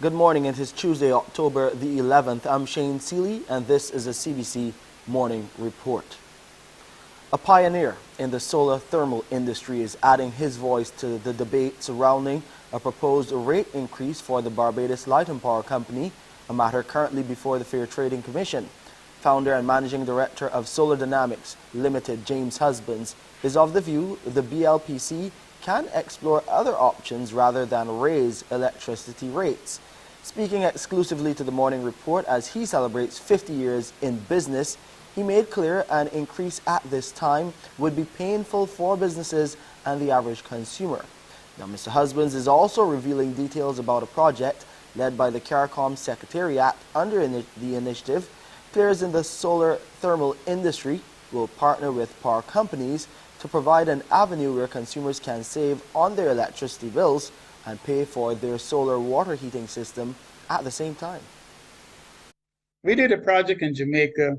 Good morning. It is Tuesday, October the 11th. I'm Shane Seeley, and this is a CBC Morning Report. A pioneer in the solar thermal industry is adding his voice to the debate surrounding a proposed rate increase for the Barbados Light and Power Company, a matter currently before the Fair Trading Commission. Founder and Managing Director of Solar Dynamics Limited, James Husbands, is of the view the BLPC can explore other options rather than raise electricity rates. Speaking exclusively to the Morning Report as he celebrates 50 years in business, he made clear an increase at this time would be painful for businesses and the average consumer. Now, Mr. Husbands is also revealing details about a project led by the CARICOM Secretariat under the initiative. Players in the solar thermal industry will partner with power companies to provide an avenue where consumers can save on their electricity bills and pay for their solar water heating system at the same time. We did a project in Jamaica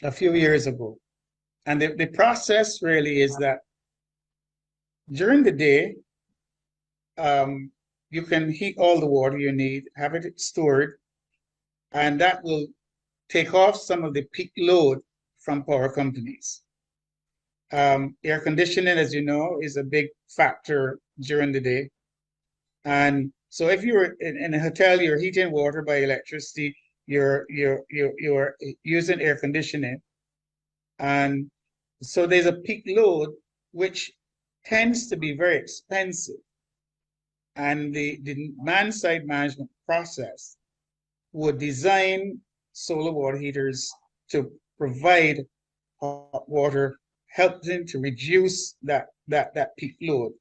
a few years ago, and the process really is that during the day, you can heat all the water you need, have it stored, and that will take off some of the peak load from power companies. Air conditioning, as you know, is a big factor during the day. And so if you're in a hotel, you're heating water by electricity, you're using air conditioning. And so there's a peak load, which tends to be very expensive. And the demand side management process would design solar water heaters to provide hot water, help them to reduce that peak load.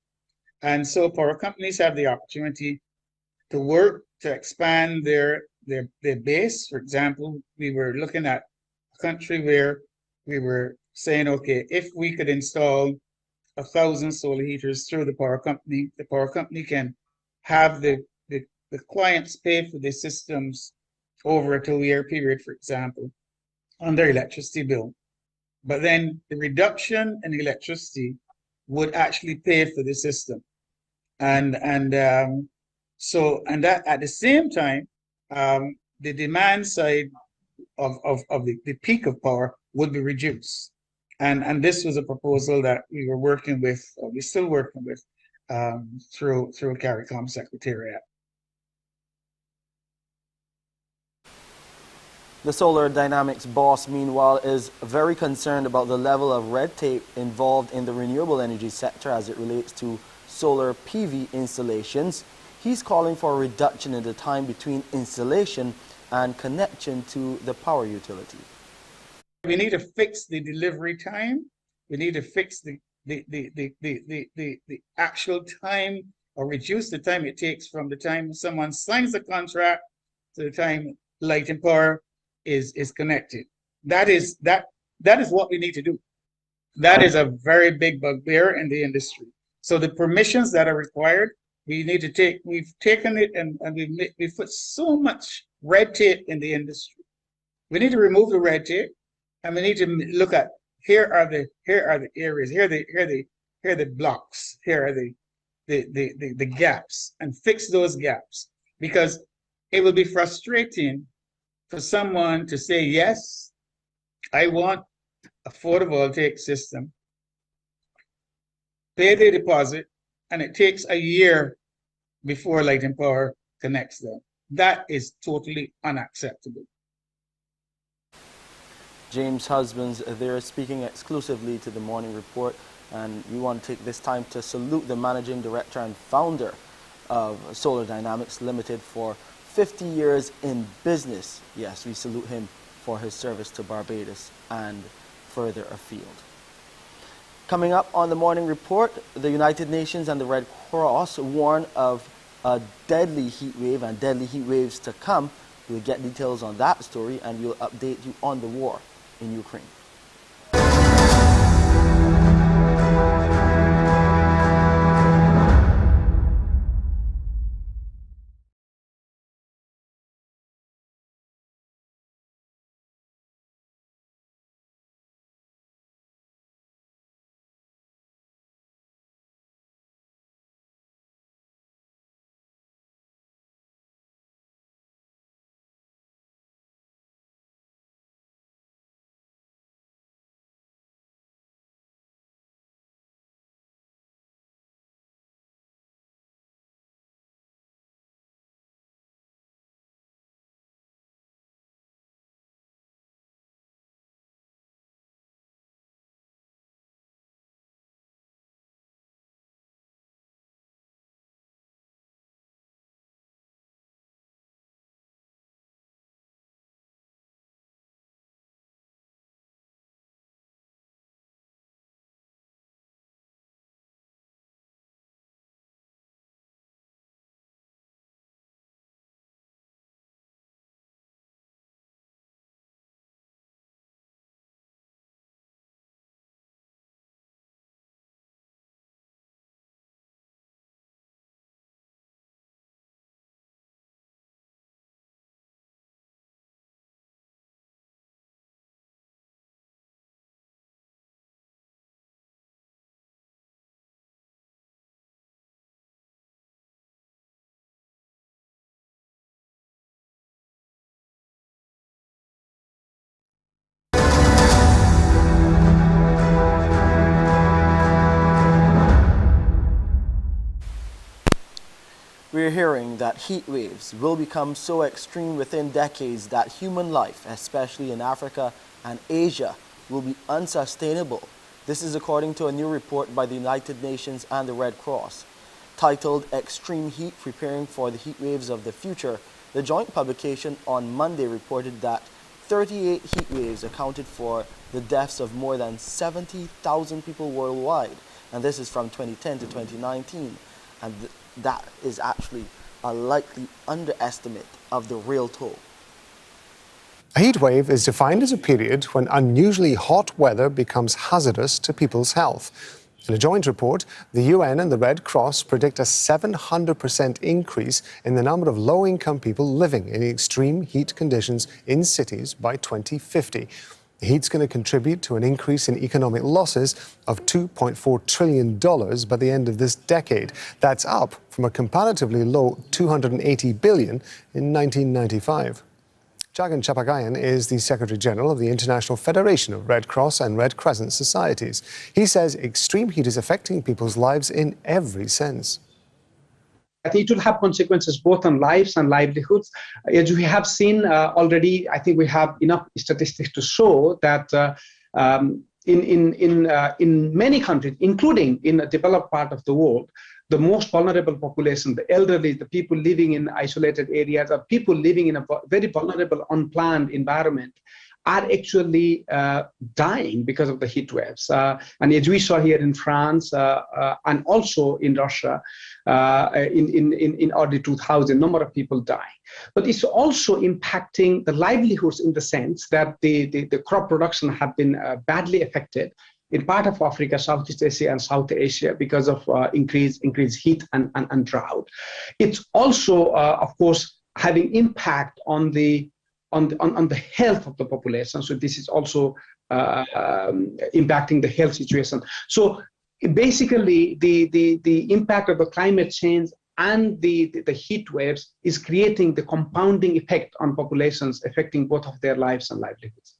And so power companies have the opportunity to work to expand their base. For example, we were looking at a country where we were saying, okay, if we could install 1,000 solar heaters through the power company can have the clients pay for the systems over a 2-year period, for example, on their electricity bill. But then the reduction in electricity would actually pay for the system. And that at the same time, the demand side of the peak of power would be reduced. And this was a proposal that we were working with, or we're still working with, through CARICOM Secretariat. The Solar Dynamics boss, meanwhile, is very concerned about the level of red tape involved in the renewable energy sector as it relates to solar PV installations. He's calling for a reduction in the time between installation and connection to the power utility. We need to fix the delivery time. We need to fix the actual time, or reduce the time it takes from the time someone signs the contract to the time light and power is connected. That is what we need to do. That is a very big bugbear in the industry. So the permissions that are required, we need to take. We've taken it and we've put so much red tape in the industry. We need to remove the red tape, and we need to look at here are the areas, here are the blocks, here are the gaps, and fix those gaps, because it will be frustrating for someone to say, yes, I want a photovoltaic system, pay the deposit, and it takes a year before light and power connects them. That is totally unacceptable. James Husbands there, speaking exclusively to the Morning Report, and we want to take this time to salute the Managing Director and founder of Solar Dynamics Limited for 50 years in business. Yes, we salute him for his service to Barbados and further afield. Coming up on the Morning Report, the United Nations and the Red Cross warn of a deadly heat wave and deadly heat waves to come. We'll get details on that story, and we'll update you on the war in Ukraine. We're hearing that heat waves will become so extreme within decades that human life, especially in Africa and Asia, will be unsustainable. This is according to a new report by the United Nations and the Red Cross. Titled Extreme Heat, Preparing for the Heat Waves of the Future, the joint publication on Monday reported that 38 heat waves accounted for the deaths of more than 70,000 people worldwide. And this is from 2010 to 2019. And that is actually a likely underestimate of the real toll. A heat wave is defined as a period when unusually hot weather becomes hazardous to people's health. In a joint report, the UN and the Red Cross predict a 700% increase in the number of low-income people living in extreme heat conditions in cities by 2050. The heat's going to contribute to an increase in economic losses of $2.4 trillion by the end of this decade. That's up from a comparatively low $280 billion in 1995. Jagan Chapagayan is the Secretary General of the International Federation of Red Cross and Red Crescent Societies. He says extreme heat is affecting people's lives in every sense. I think it will have consequences both on lives and livelihoods. As we have seen already, I think we have enough statistics to show that in many countries, including in a developed part of the world, the most vulnerable population, the elderly, the people living in isolated areas, or people living in a very vulnerable, unplanned environment, are actually dying because of the heat waves. And as we saw here in France and also in Russia in early 2000, number of people die. But it's also impacting the livelihoods in the sense that the crop production have been badly affected in part of Africa, Southeast Asia, and South Asia because of increased heat and drought. It's also, of course, having impact on the health of the population. So this is also impacting the health situation. So basically, the impact of the climate change and the heat waves is creating the compounding effect on populations, affecting both of their lives and livelihoods.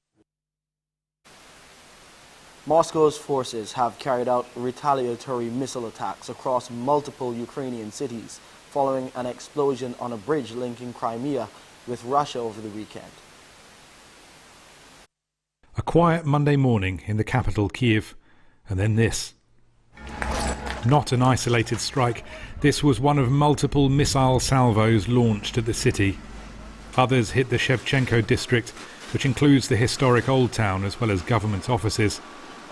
Moscow's forces have carried out retaliatory missile attacks across multiple Ukrainian cities following an explosion on a bridge linking Crimea with Russia over the weekend. A quiet Monday morning in the capital, Kyiv, and then this. Not an isolated strike, this was one of multiple missile salvos launched at the city. Others hit the Shevchenko district, which includes the historic Old Town as well as government offices,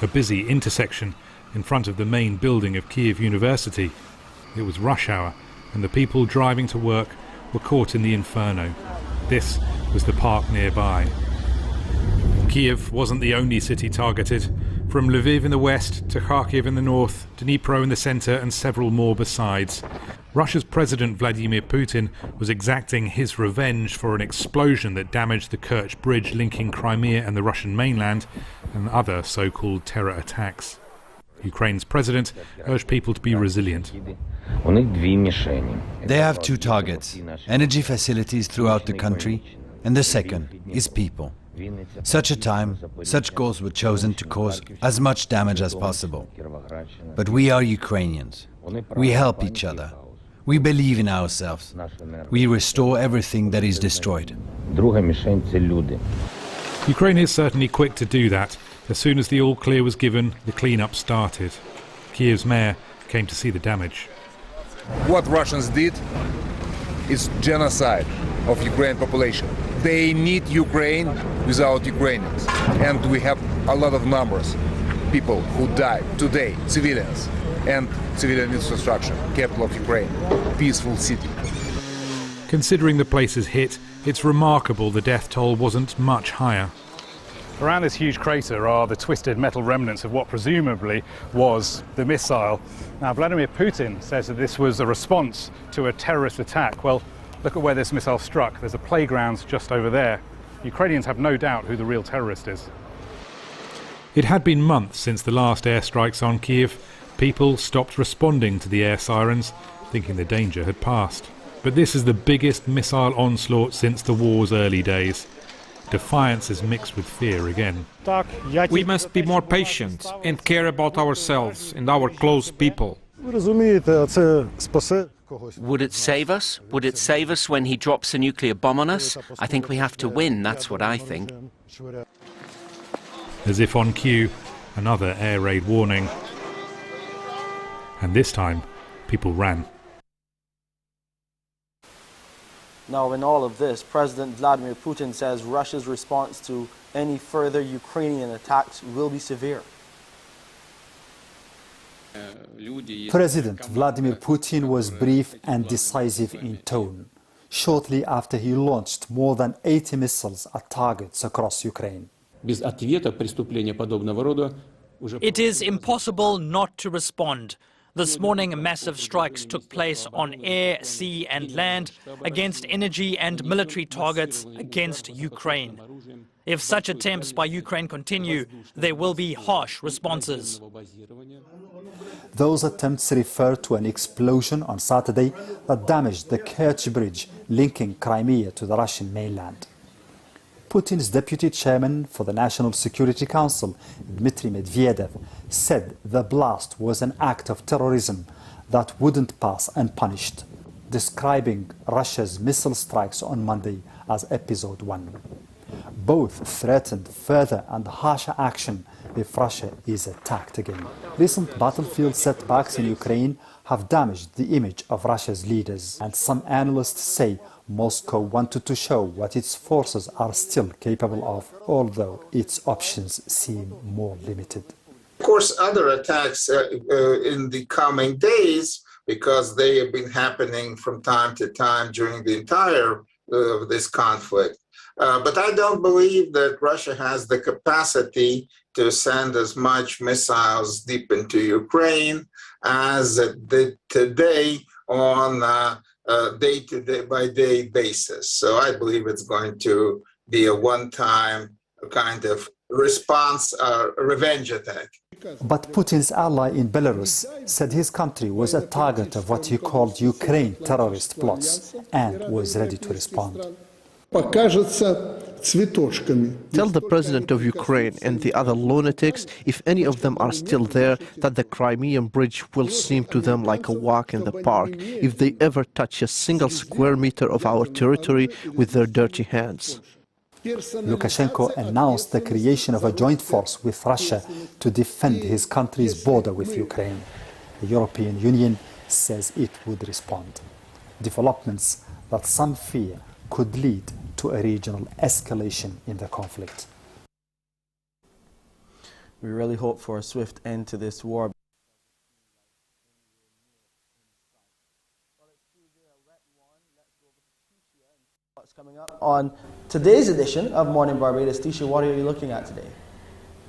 a busy intersection in front of the main building of Kyiv University. It was rush hour, and the people driving to work were caught in the inferno. This was the park nearby. Kyiv wasn't the only city targeted. From Lviv in the west to Kharkiv in the north, Dnipro in the centre and several more besides. Russia's President Vladimir Putin was exacting his revenge for an explosion that damaged the Kerch Bridge linking Crimea and the Russian mainland and other so-called terror attacks. Ukraine's president urged people to be resilient. They have two targets, energy facilities throughout the country, and the second is people. Such a time, such goals were chosen to cause as much damage as possible. But we are Ukrainians. We help each other. We believe in ourselves. We restore everything that is destroyed. Ukraine is certainly quick to do that. As soon as the all-clear was given, the clean-up started. Kyiv's mayor came to see the damage. What Russians did is genocide of Ukrainian population. They need Ukraine without Ukrainians. And we have a lot of numbers. People who died today, civilians, and civilian infrastructure, capital of Ukraine, peaceful city. Considering the places hit, it's remarkable the death toll wasn't much higher. Around this huge crater are the twisted metal remnants of what presumably was the missile. Now, Vladimir Putin says that this was a response to a terrorist attack. Well, look at where this missile struck. There's a playground just over there. Ukrainians have no doubt who the real terrorist is. It had been months since the last airstrikes on Kyiv. People stopped responding to the air sirens, thinking the danger had passed. But this is the biggest missile onslaught since the war's early days. Defiance is mixed with fear again. We must be more patient and care about ourselves and our close people. Would it save us? Would it save us when he drops a nuclear bomb on us? I think we have to win, that's what I think. As if on cue, another air raid warning. And this time, people ran. Now, in all of this, President Vladimir Putin says Russia's response to any further Ukrainian attacks will be severe. President Vladimir Putin was brief and decisive in tone, shortly after he launched more than 80 missiles at targets across Ukraine. It is impossible not to respond. This morning, massive strikes took place on air, sea and land against energy and military targets against Ukraine. If such attempts by Ukraine continue, there will be harsh responses. Those attempts refer to an explosion on Saturday that damaged the Kerch Bridge linking Crimea to the Russian mainland. Putin's deputy chairman for the National Security Council, Dmitry Medvedev, said the blast was an act of terrorism that wouldn't pass unpunished, describing Russia's missile strikes on Monday as episode 1. Both threatened further and harsher action if Russia is attacked again. Recent battlefield setbacks in Ukraine have damaged the image of Russia's leaders, and some analysts say Moscow wanted to show what its forces are still capable of, although its options seem more limited. Of course, other attacks in the coming days, because they have been happening from time to time during the entire this conflict. But I don't believe that Russia has the capacity to send as much missiles deep into Ukraine as it did today on day-to-day by day basis. So I believe it's going to be a one-time kind of response, revenge attack. But Putin's ally in Belarus said his country was a target of what he called Ukraine terrorist plots and was ready to respond. Tell the president of Ukraine and the other lunatics, if any of them are still there, that the Crimean bridge will seem to them like a walk in the park if they ever touch a single square meter of our territory with their dirty hands. Lukashenko announced the creation of a joint force with Russia to defend his country's border with Ukraine. The European Union says it would respond. Developments that some fear could lead to a regional escalation in the conflict. We really hope for a swift end to this war. What's coming up on today's edition of Morning Barbados? Tisha, what are you looking at today?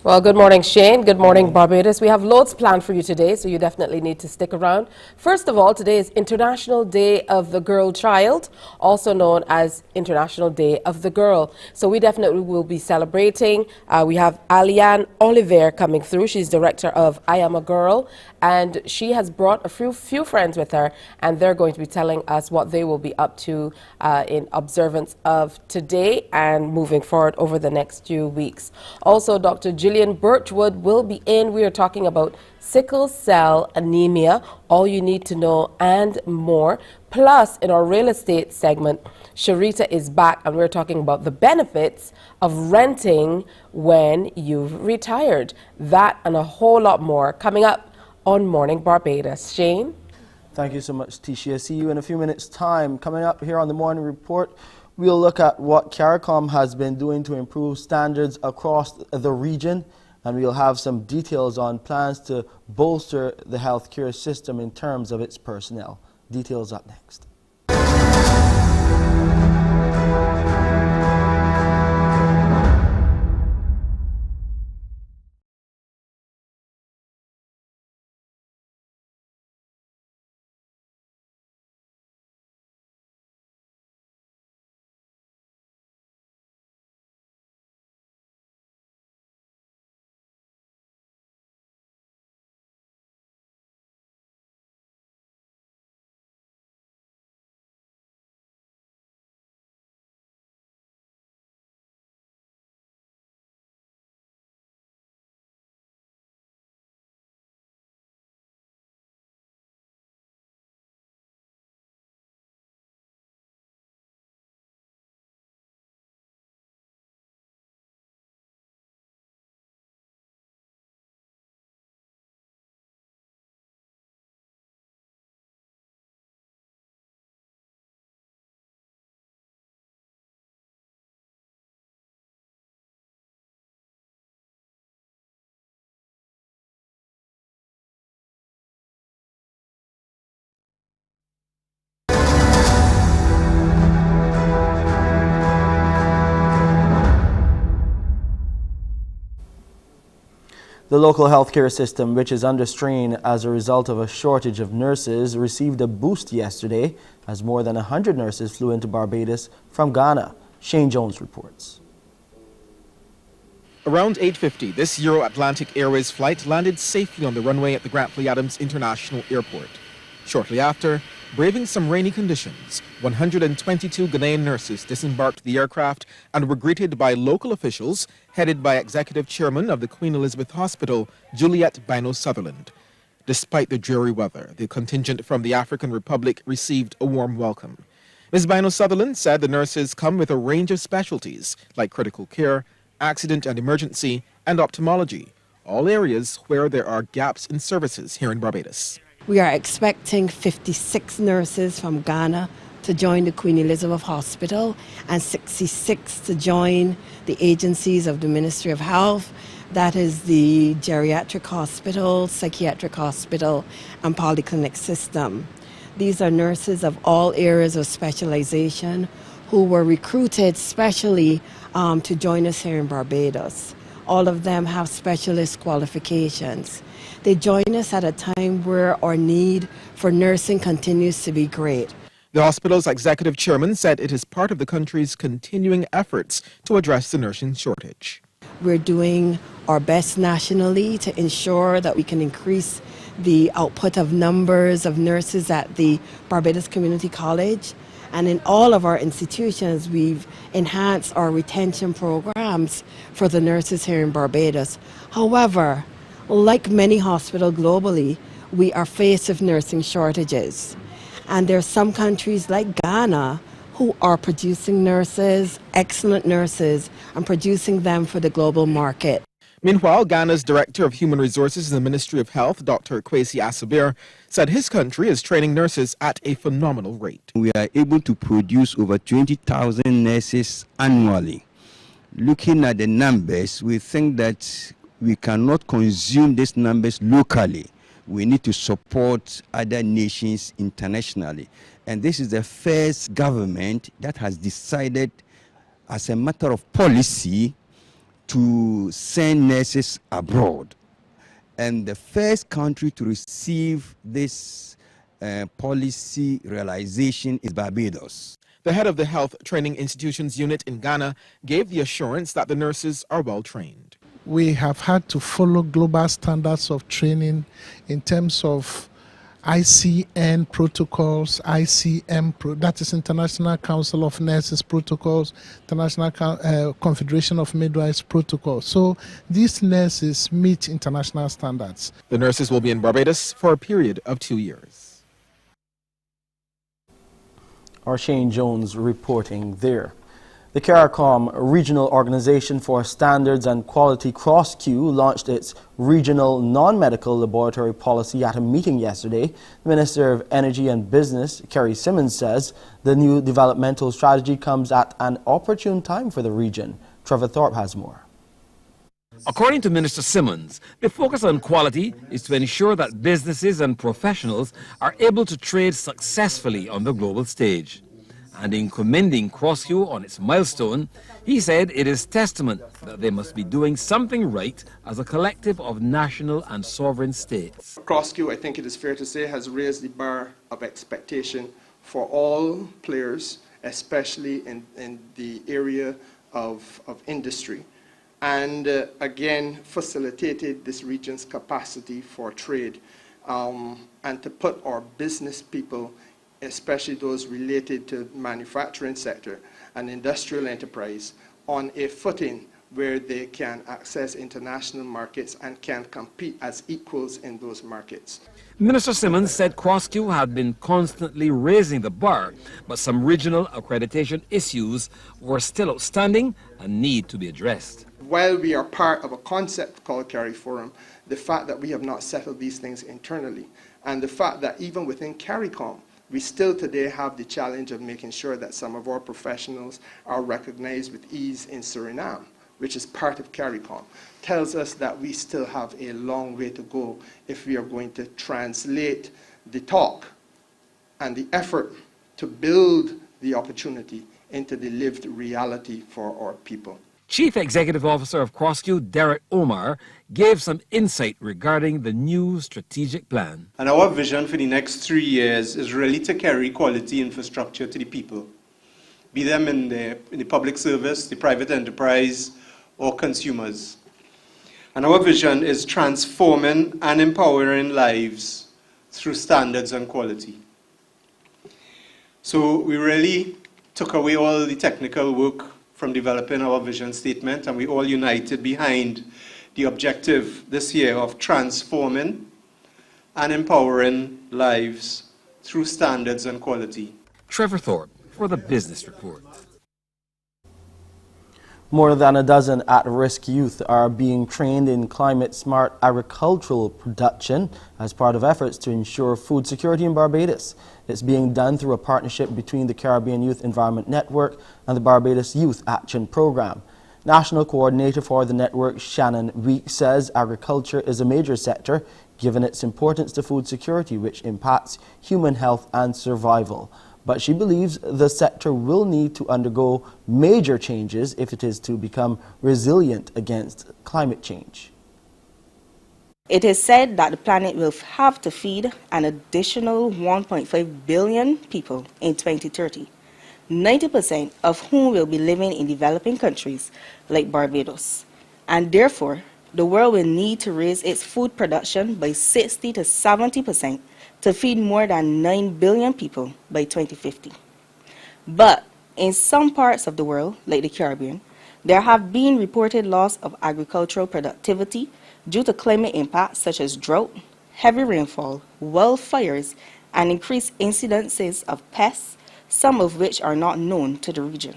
Well, good morning, Shane. Good morning, Barbados. We have loads planned for you today, so you definitely need to stick around. First of all, today is International Day of the Girl Child, also known as International Day of the Girl. So we definitely will be celebrating. We have Aliane Oliver coming through. She's director of I Am a Girl, and she has brought a few friends with her, and they're going to be telling us what they will be up to in observance of today and moving forward over the next few weeks. Also, Dr. Gillian Birchwood will be in. We are talking about sickle cell anemia, all you need to know and more. Plus, in our real estate segment, Sharita is back and we're talking about the benefits of renting when you've retired. That and a whole lot more coming up on Morning Barbados. Shane? Thank you so much, Tisha. See you in a few minutes' time. Coming up here on the Morning Report, we'll look at what CARICOM has been doing to improve standards across the region, and we'll have some details on plans to bolster the healthcare system in terms of its personnel. Details up next. The local healthcare system, which is under strain as a result of a shortage of nurses, received a boost yesterday as more than 100 nurses flew into Barbados from Ghana. Shane Jones reports. Around 8:50, this Euro-Atlantic Airways flight landed safely on the runway at the Grantley Adams International Airport. Shortly after, braving some rainy conditions, 122 Ghanaian nurses disembarked the aircraft and were greeted by local officials headed by Executive Chairman of the Queen Elizabeth Hospital, Juliet Bino Sutherland. Despite the dreary weather, the contingent from the African Republic received a warm welcome. Ms. Bino Sutherland said the nurses come with a range of specialties like critical care, accident and emergency, and ophthalmology, all areas where there are gaps in services here in Barbados. We are expecting 56 nurses from Ghana to join the Queen Elizabeth Hospital and 66 to join the agencies of the Ministry of Health. That is the geriatric hospital, psychiatric hospital, and polyclinic system. These are nurses of all areas of specialization who were recruited specially to join us here in Barbados. All of them have specialist qualifications. They join us at a time where our need for nursing continues to be great. The hospital's executive chairman said it is part of the country's continuing efforts to address the nursing shortage. We're doing our best nationally to ensure that we can increase the output of numbers of nurses at the Barbados Community College. And in all of our institutions, we've enhanced our retention programs for the nurses here in Barbados. However, like many hospitals globally, we are faced with nursing shortages. And there are some countries like Ghana who are producing nurses, excellent nurses, and producing them for the global market. Meanwhile, Ghana's Director of Human Resources in the Ministry of Health, Dr. Kwesi Asabir, said his country is training nurses at a phenomenal rate. We are able to produce over 20,000 nurses annually. Looking at the numbers, we think that we cannot consume these numbers locally. We need to support other nations internationally. And this is the first government that has decided, as a matter of policy, to send nurses abroad. And the first country to receive this policy realization is Barbados. The head of the Health Training Institutions Unit in Ghana gave the assurance that the nurses are well trained. We have had to follow global standards of training in terms of ICN protocols, that is International Council of Nurses protocols, International Confederation of Midwives protocols. So these nurses meet international standards. The nurses will be in Barbados for a period of 2 years. Our Shane Jones reporting there. The CARICOM Regional Organization for Standards and Quality CrossQ launched its regional non-medical laboratory policy at a meeting yesterday. The Minister of Energy and Business, Kerry Simmons, says the new developmental strategy comes at an opportune time for the region. Trevor Thorpe has more. According to Minister Simmons, the focus on quality is to ensure that businesses and professionals are able to trade successfully on the global stage. And in commending CrossQ on its milestone, he said it is testament that they must be doing something right as a collective of national and sovereign states. CrossQ, I think it is fair to say, has raised the bar of expectation for all players, especially in the area of industry, and again facilitated this region's capacity for trade and to put our business people, especially those related to manufacturing sector and industrial enterprise, on a footing where they can access international markets and can compete as equals in those markets. Minister Simmons said CrossQ had been constantly raising the bar, but some regional accreditation issues were still outstanding and need to be addressed. While we are part of a concept called CARIForum, the fact that we have not settled these things internally, and the fact that even within CARICOM, we still today have the challenge of making sure that some of our professionals are recognized with ease in Suriname, which is part of CARICOM, tells us that we still have a long way to go if we are going to translate the talk and the effort to build the opportunity into the lived reality for our people. Chief Executive Officer of CrossQ, Derek Omar, gave some insight regarding the new strategic plan. And our vision for the next 3 years is really to carry quality infrastructure to the people, be them in the public service, the private enterprise, or consumers. And our vision is transforming and empowering lives through standards and quality. So we really took away all the technical work from developing our vision statement, and we all united behind the objective this year of transforming and empowering lives through standards and quality. Trevor Thorpe for the Business Report. More than a dozen at-risk youth are being trained in climate-smart agricultural production as part of efforts to ensure food security in Barbados. It's being done through a partnership between the Caribbean Youth Environment Network and the Barbados Youth Action Program. National Coordinator for the network, Shannon Week, says agriculture is a major sector given its importance to food security, which impacts human health and survival. But she believes the sector will need to undergo major changes if it is to become resilient against climate change. It is said that the planet will have to feed an additional 1.5 billion people in 2030, 90% of whom will be living in developing countries like Barbados. And therefore, the world will need to raise its food production by 60 to 70% to feed more than 9 billion people by 2050. But in some parts of the world, like the Caribbean, there have been reported loss of agricultural productivity due to climate impacts such as drought, heavy rainfall, wildfires, and increased incidences of pests, some of which are not known to the region.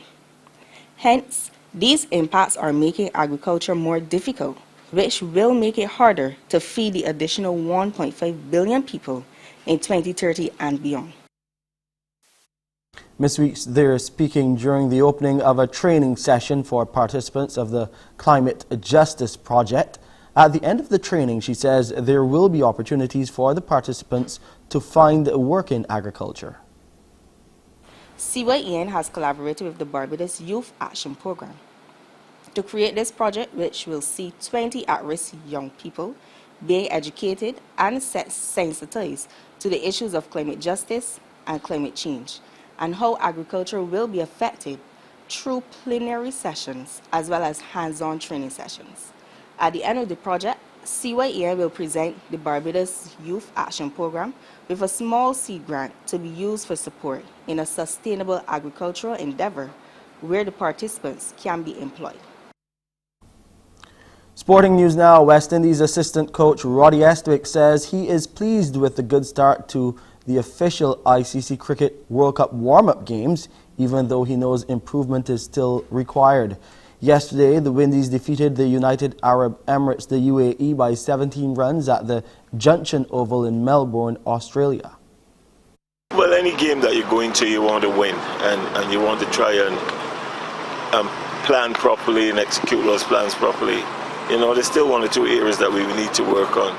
Hence, these impacts are making agriculture more difficult, which will make it harder to feed the additional 1.5 billion people in 2030 and beyond. Ms. Weeks there speaking during the opening of a training session for participants of the Climate Justice Project. At the end of the training, she says there will be opportunities for the participants to find work in agriculture. CYEN has collaborated with the Barbados Youth Action Program to create this project, which will see 20 at-risk young people being educated and sensitized to the issues of climate justice and climate change, and how agriculture will be affected through plenary sessions as well as hands-on training sessions. At the end of the project, CYEN will present the Barbados Youth Action Program with a small seed grant to be used for support in a sustainable agricultural endeavor where the participants can be employed. Sporting news now. West Indies assistant coach Roddy Estwick says he is pleased with the good start to the official ICC Cricket World Cup warm-up games, even though he knows improvement is still required. Yesterday, the Windies defeated the United Arab Emirates, the UAE, by 17 runs at the Junction Oval in Melbourne, Australia. Well, any game that you go into, you want to win, and you want to try and plan properly and execute those plans properly. You know, there's still one or two areas that we need to work on.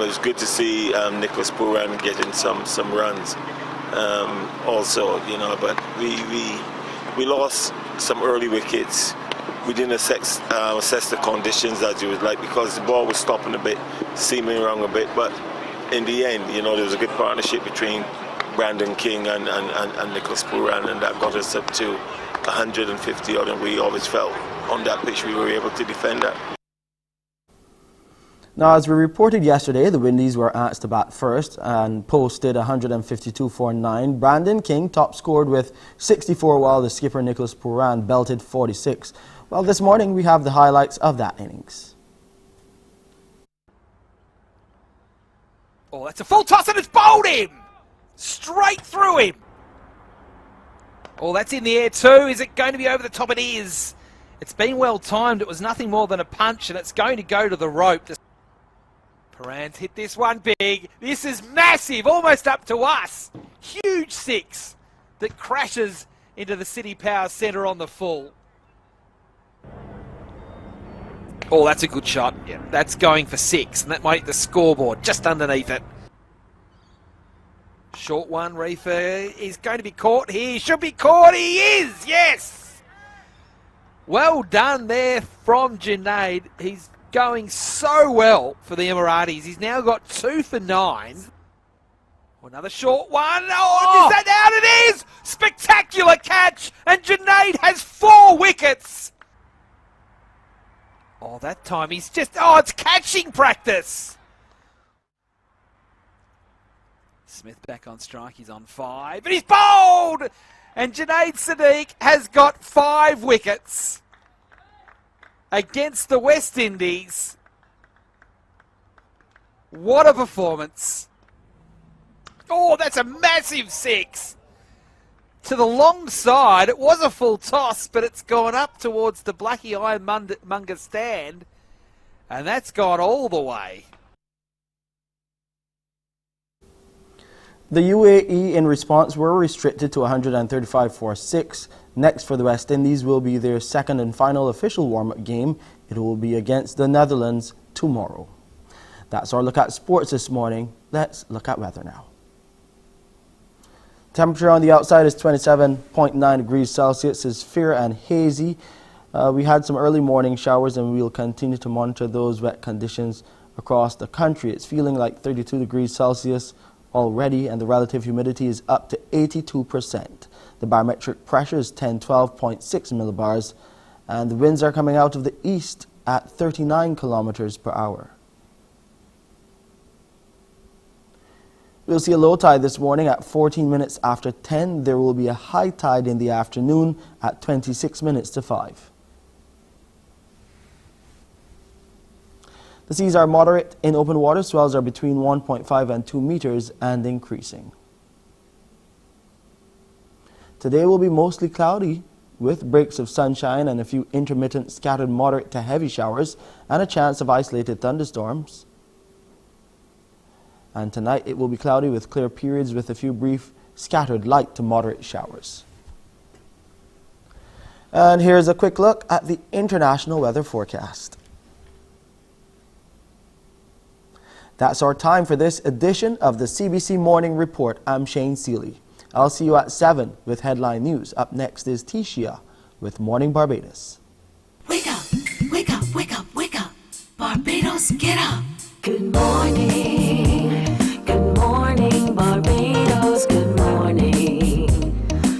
It was good to see Nicholas Pooran getting some runs also, you know, but we lost some early wickets. We didn't assess the conditions as you would like because the ball was stopping a bit, seaming around a bit, but in the end, you know, there was a good partnership between Brandon King and Nicholas Pooran, and that got us up to 150 odd, and we always felt on that pitch we were able to defend that. Now, as we reported yesterday, the Windies were asked to bat first and posted 152 for 9. Brandon King top scored with 64, while the skipper Nicholas Pooran belted 46. Well, this morning we have the highlights of that innings. Oh, that's a full toss and it's bowled him! Straight through him! Oh, that's in the air too. Is it going to be over the top? It is. It's been well timed. It was nothing more than a punch, and it's going to go to the rope. Pooran's hit this one big. This is massive, almost up to us. Huge six that crashes into the City Power Centre on the full. Oh, that's a good shot. Yeah, that's going for 6, and that might hit the scoreboard just underneath it. Short one, Reefer is going to be caught here. Should be caught. He is, yes! Well done there from Junaid. He's going so well for the Emiratis. He's now got 2 for 9. Another short one. Oh, is that out? It is! Spectacular catch, and Junaid has 4 wickets. Oh, that time he's just, it's catching practice. Smith back on strike, he's on 5, but he's bowled! And Junaid Sadiq has got 5 wickets against the West Indies. What a performance. Oh, that's a massive 6. To the long side, it was a full toss, but it's gone up towards the Blackie Ironmonger stand, and that's gone all the way. The UAE, in response, were restricted to 135 for 6. Next for the West Indies will be their second and final official warm-up game. It will be against the Netherlands tomorrow. That's our look at sports this morning. Let's look at weather now. Temperature on the outside is 27.9 degrees Celsius. It's fair and hazy. We had some early morning showers, and we'll continue to monitor those wet conditions across the country. It's feeling like 32 degrees Celsius already, and the relative humidity is up to 82%. The barometric pressure is 1012.6 millibars, and the winds are coming out of the east at 39 kilometers per hour. We'll see a low tide this morning at 14 minutes after 10. There will be a high tide in the afternoon at 26 minutes to 5. The seas are moderate in open water. Swells are between 1.5 and 2 meters and increasing. Today will be mostly cloudy with breaks of sunshine and a few intermittent scattered moderate to heavy showers and a chance of isolated thunderstorms. And tonight it will be cloudy with clear periods with a few brief scattered light to moderate showers. And here's a quick look at the international weather forecast. That's our time for this edition of the CBC Morning Report. I'm Shane Seeley. I'll see you at 7 with headline news. Up next is Tisha with Morning Barbados. Wake up, wake up, wake up, wake up. Barbados, get up. Good morning. Good morning, Barbados. Good morning.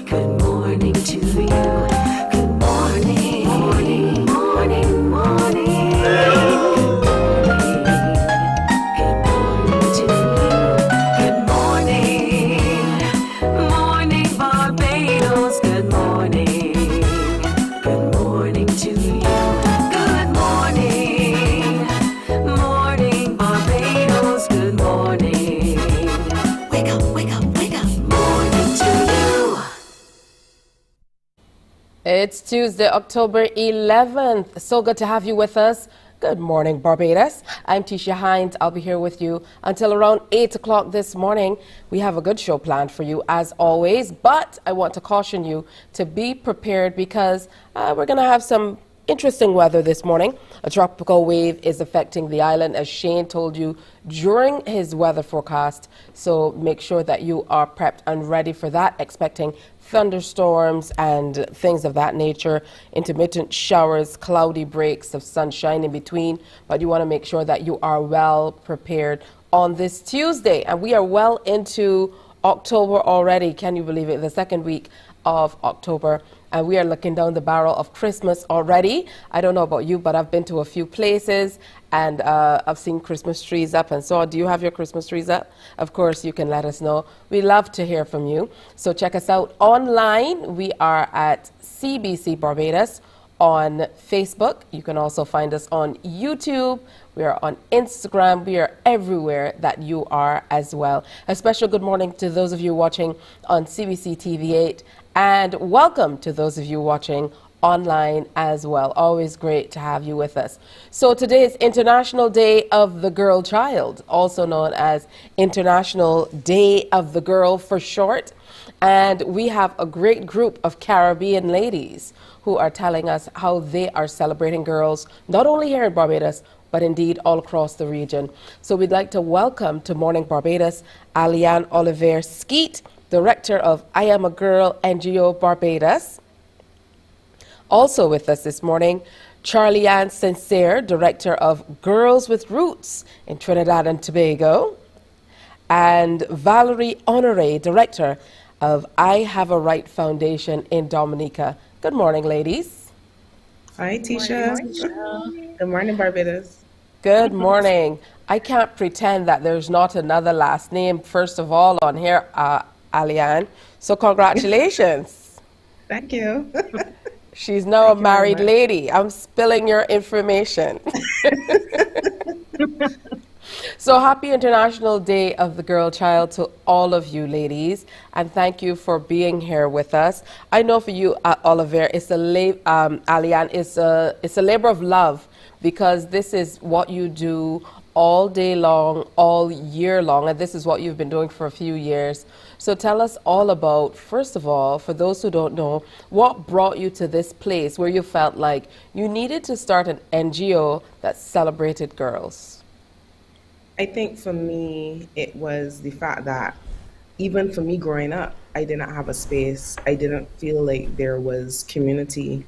Good morning to you. Good morning. Morning, morning, morning. It's Tuesday, October 11th. So good to have you with us. Good morning, Barbados. I'm Tisha Hines. I'll be here with you until around 8 o'clock this morning. We have a good show planned for you, as always, but I want to caution you to be prepared because we're going to have some interesting weather this morning. A tropical wave is affecting the island, as Shane told you during his weather forecast. So make sure that you are prepped and ready for that, expecting thunderstorms and things of that nature, intermittent showers, cloudy breaks of sunshine in between. But you want to make sure that you are well prepared on this Tuesday. And we are well into October already. Can you believe it? The second week of October. And we are looking down the barrel of Christmas already. I don't know about you, but I've been to a few places and I've seen Christmas trees up. And so, do you have your Christmas trees up? Of course, you can let us know. We love to hear from you. So check us out online. We are at CBC Barbados on Facebook. You can also find us on YouTube. We are on Instagram. We are everywhere that you are as well. A special good morning to those of you watching on CBC TV8. And welcome to those of you watching online as well. Always great to have you with us. So today is International Day of the Girl Child, also known as International Day of the Girl for short. And we have a great group of Caribbean ladies who are telling us how they are celebrating girls, not only here in Barbados, but indeed all across the region. So we'd like to welcome to Morning Barbados, Aliane Oliver Skeet, Director of I Am a Girl NGO Barbados. Also with us this morning, Charlie Ann Sincere, Director of Girls with Roots in Trinidad and Tobago, and Valerie Honore, Director of I Have a Right Foundation in Dominica. Good morning, ladies. Hi, Tisha. Good morning, Barbados. Good morning. I can't pretend that there's not another last name, first of all, on here, Alian. So congratulations. Thank you. She's now a married lady. I'm spilling your information. So happy International Day of the Girl Child to all of you ladies, and thank you for being here with us. I know for you, Oliver, it's Alian, it's a labor of love, because this is what you do all day long, all year long, and this is what you've been doing for a few years. So tell us all about, first of all, for those who don't know, what brought you to this place where you felt like you needed to start an NGO that celebrated girls? I think for me, it was the fact that even for me growing up, I did not have a space. I didn't feel like there was community.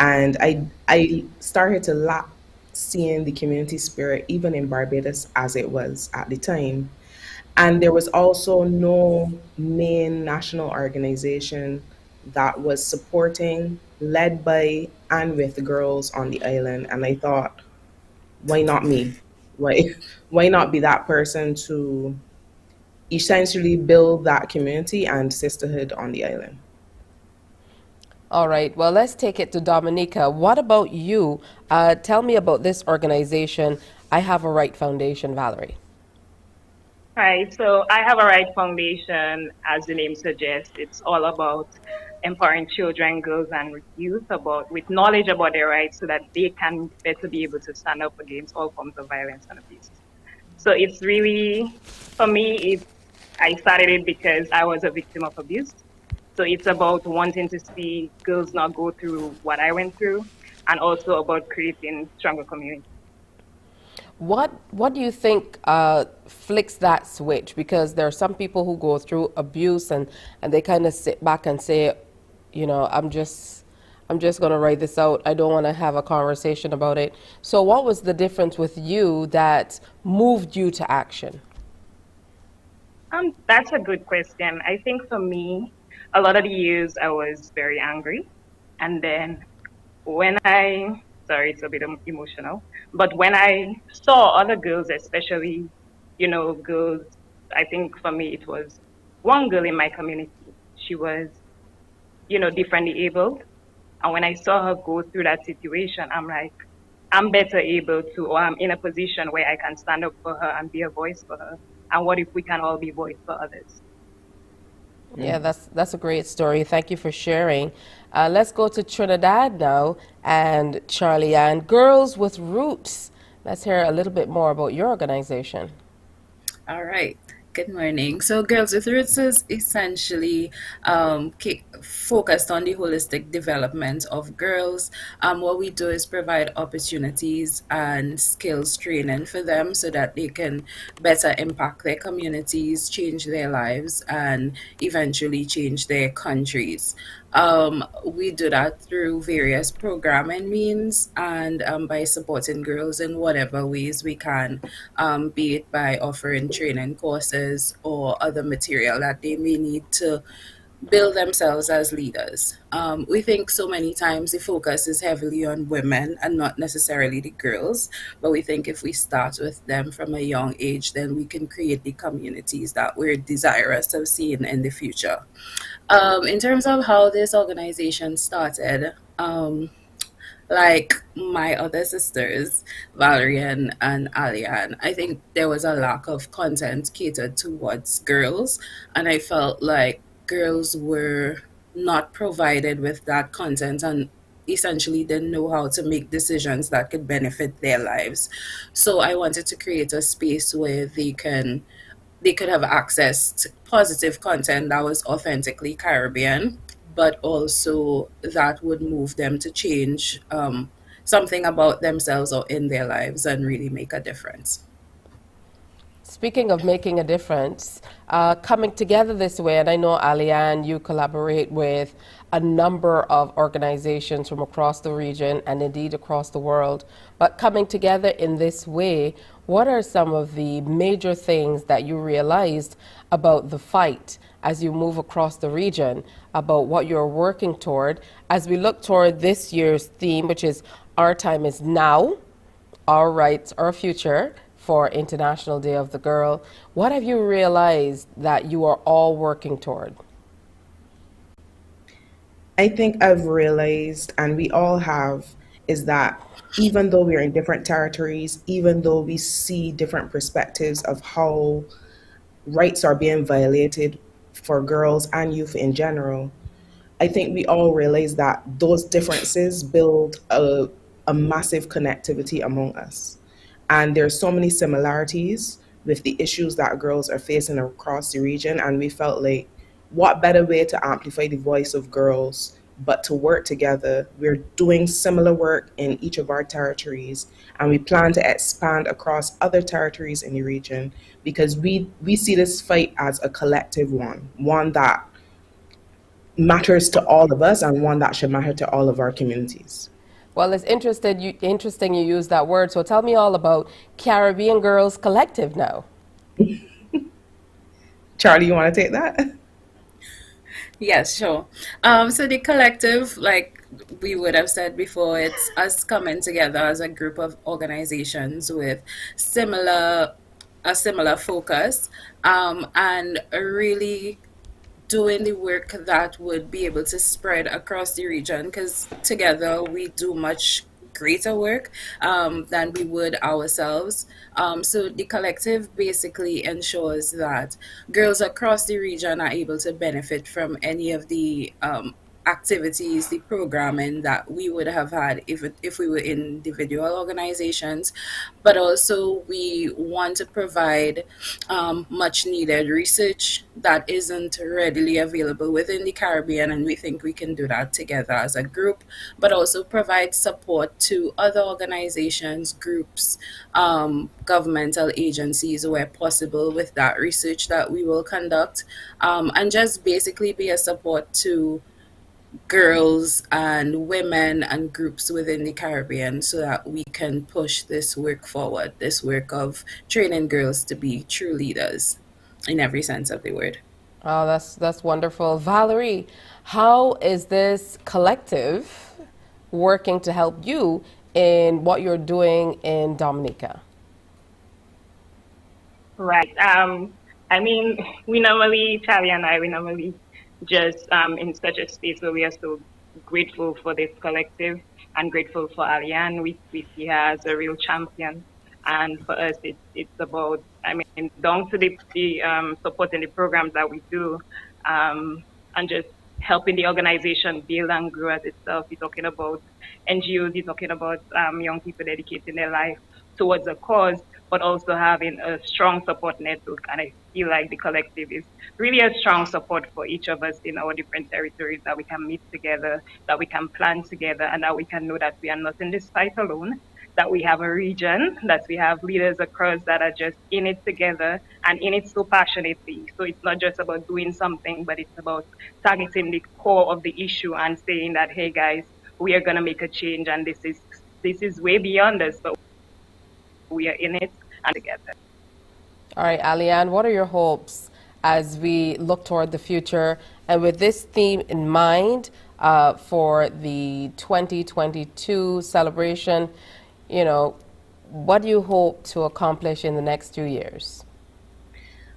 And I started to lack seeing the community spirit, even in Barbados as it was at the time. And there was also no main national organization that was supporting, led by, and with the girls on the island. And I thought, why not me? Why not be that person to essentially build that community and sisterhood on the island? All right, well, let's take it to Dominica. What about you? Tell me about this organization, I Have a Right Foundation, Valerie. Hi, so I Have a Right Foundation, as the name suggests, it's all about empowering children, girls, and youth with knowledge about their rights so that they can better be able to stand up against all forms of violence and abuse. So it's really, for me, I started it because I was a victim of abuse. So it's about wanting to see girls not go through what I went through, and also about creating stronger communities. What do you think flicks that switch? Because there are some people who go through abuse and they kind of sit back and say, you know, I'm just going to write this out. I don't want to have a conversation about it. So what was the difference with you that moved you to action? That's a good question. I think for me, a lot of the years I was very angry. And then when sorry, it's a bit emotional, but when I saw other girls, especially, you know, girls, I think for me it was one girl in my community. She was, you know, differently abled. And when I saw her go through that situation, I'm like, I'm better able to, or I'm in a position where I can stand up for her and be a voice for her. And what if we can all be voice for others? Yeah, that's a great story. Thank you for sharing. Let's go to Trinidad now, and Charlie Ann, Girls with Roots. Let's hear a little bit more about your organization. All right. Good morning. So Girls with Roots is essentially focused on the holistic development of girls. What we do is provide opportunities and skills training for them so that they can better impact their communities, change their lives, and eventually change their countries. We do that through various programming means and by supporting girls in whatever ways we can, be it by offering training courses or other material that they may need to build themselves as leaders. We think so many times the focus is heavily on women and not necessarily the girls, but we think if we start with them from a young age, then we can create the communities that we're desirous of seeing in the future. In terms of how this organization started, like my other sisters, Valerie and Alian, I think there was a lack of content catered towards girls, and I felt like girls were not provided with that content and essentially didn't know how to make decisions that could benefit their lives. So I wanted to create a space where they could have access to positive content that was authentically Caribbean, but also that would move them to change something about themselves or in their lives and really make a difference. Speaking of making a difference, coming together this way, and I know, Aliane, you collaborate with a number of organizations from across the region and indeed across the world, but coming together in this way, what are some of the major things that you realized about the fight as you move across the region, about what you're working toward, as we look toward this year's theme, which is Our Time is Now, Our Rights, Our Future, for International Day of the Girl. What have you realized that you are all working toward? I think I've realized, and we all have, is that even though we're in different territories, even though we see different perspectives of how rights are being violated for girls and youth in general, I think we all realize that those differences build a massive connectivity among us. And there's so many similarities with the issues that girls are facing across the region. And we felt like, what better way to amplify the voice of girls but to work together? We're doing similar work in each of our territories, and we plan to expand across other territories in the region because we see this fight as a collective one that matters to all of us and one that should matter to all of our communities. Well, it's interesting you use that word. So tell me all about Caribbean Girls Collective now. Charlie, you want to take that? Yes, sure. So the collective, like we would have said before, it's us coming together as a group of organizations with a similar focus, and really doing the work that would be able to spread across the region, because together we do much greater work than we would ourselves. So the collective basically ensures that girls across the region are able to benefit from any of the activities, the programming that we would have had if we were individual organizations. But also we want to provide much needed research that isn't readily available within the Caribbean, and we think we can do that together as a group, but also provide support to other organizations, groups, governmental agencies where possible with that research that we will conduct, and just basically be a support to girls and women and groups within the Caribbean so that we can push this work forward, this work of training girls to be true leaders in every sense of the word. Oh, that's wonderful. Valerie, how is this collective working to help you in what you're doing in Dominica? Right. I mean, Charlie and I, we normally just in such a space where we are so grateful for this collective and grateful for Aliane. We see her as a real champion. And for us, it's about, down to the supporting the programs that we do, and just helping the organization build and grow as itself. We're talking about NGOs, we're talking about young people dedicating their life towards a cause, but also having a strong support network. And I feel like the collective is really a strong support for each of us in our different territories, that we can meet together, that we can plan together, and that we can know that we are not in this fight alone, that we have a region, that we have leaders across that are just in it together and in it so passionately. So it's not just about doing something, but it's about targeting the core of the issue and saying that, hey guys, we are going to make a change, and this is way beyond us, but we are in it and together. All right, Aliane, what are your hopes as we look toward the future, and with this theme in mind for the 2022 celebration? What do you hope to accomplish in the next 2 years?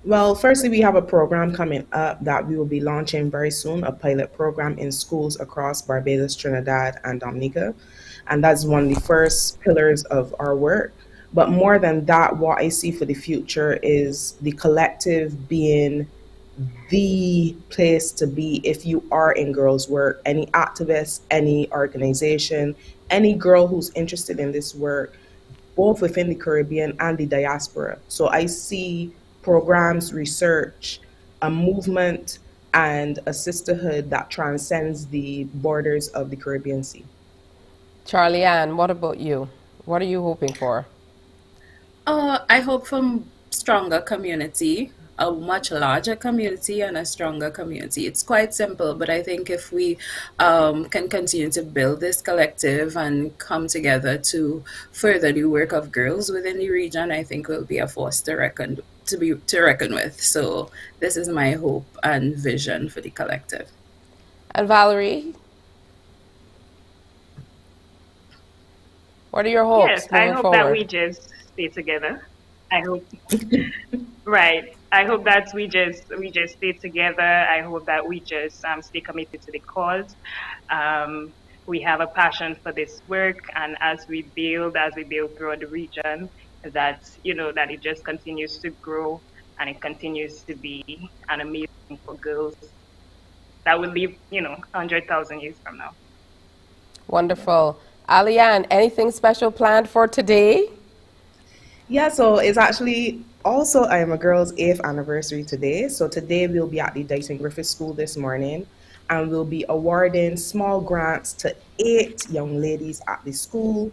Well, firstly, we have a program coming up that we will be launching very soon, a pilot program in schools across Barbados, Trinidad, and Dominica. And that's one of the first pillars of our work. But more than that, what I see for the future is the collective being the place to be if you are in girls' work. Any activist, any organization, any girl who's interested in this work, both within the Caribbean and the diaspora. So I see programs, research, a movement, and a sisterhood that transcends the borders of the Caribbean Sea. Charlie Ann, what about you? What are you hoping for? I hope for stronger community, a much larger community, and a stronger community. It's quite simple, but I think if we can continue to build this collective and come together to further the work of girls within the region, I think we'll be a force to reckon with. So this is my hope and vision for the collective. And Valerie, what are your hopes Yes, I moving hope forward? that we just stay together. I hope, right. I hope that we just stay together. I hope that we just stay committed to the cause. We have a passion for this work, and as we build throughout the region, that that it just continues to grow and it continues to be an amazing for girls that will live 100,000 years from now. Wonderful. Aliane, anything special planned for today? Yeah, so it's actually also I am a girl's 8th anniversary today. So today we'll be at the Dyson Griffith School this morning, and we'll be awarding small grants to 8 young ladies at the school,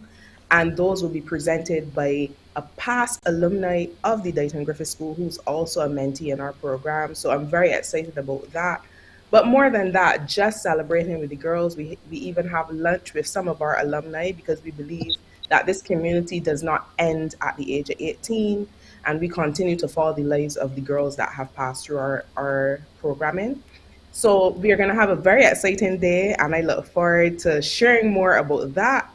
and those will be presented by a past alumni of the Dyson Griffith School who's also a mentee in our program. So I'm very excited about that. But more than that, just celebrating with the girls, we even have lunch with some of our alumni because we believe that this community does not end at the age of 18, and we continue to follow the lives of the girls that have passed through our programming. So we are going to have a very exciting day, and I look forward to sharing more about that.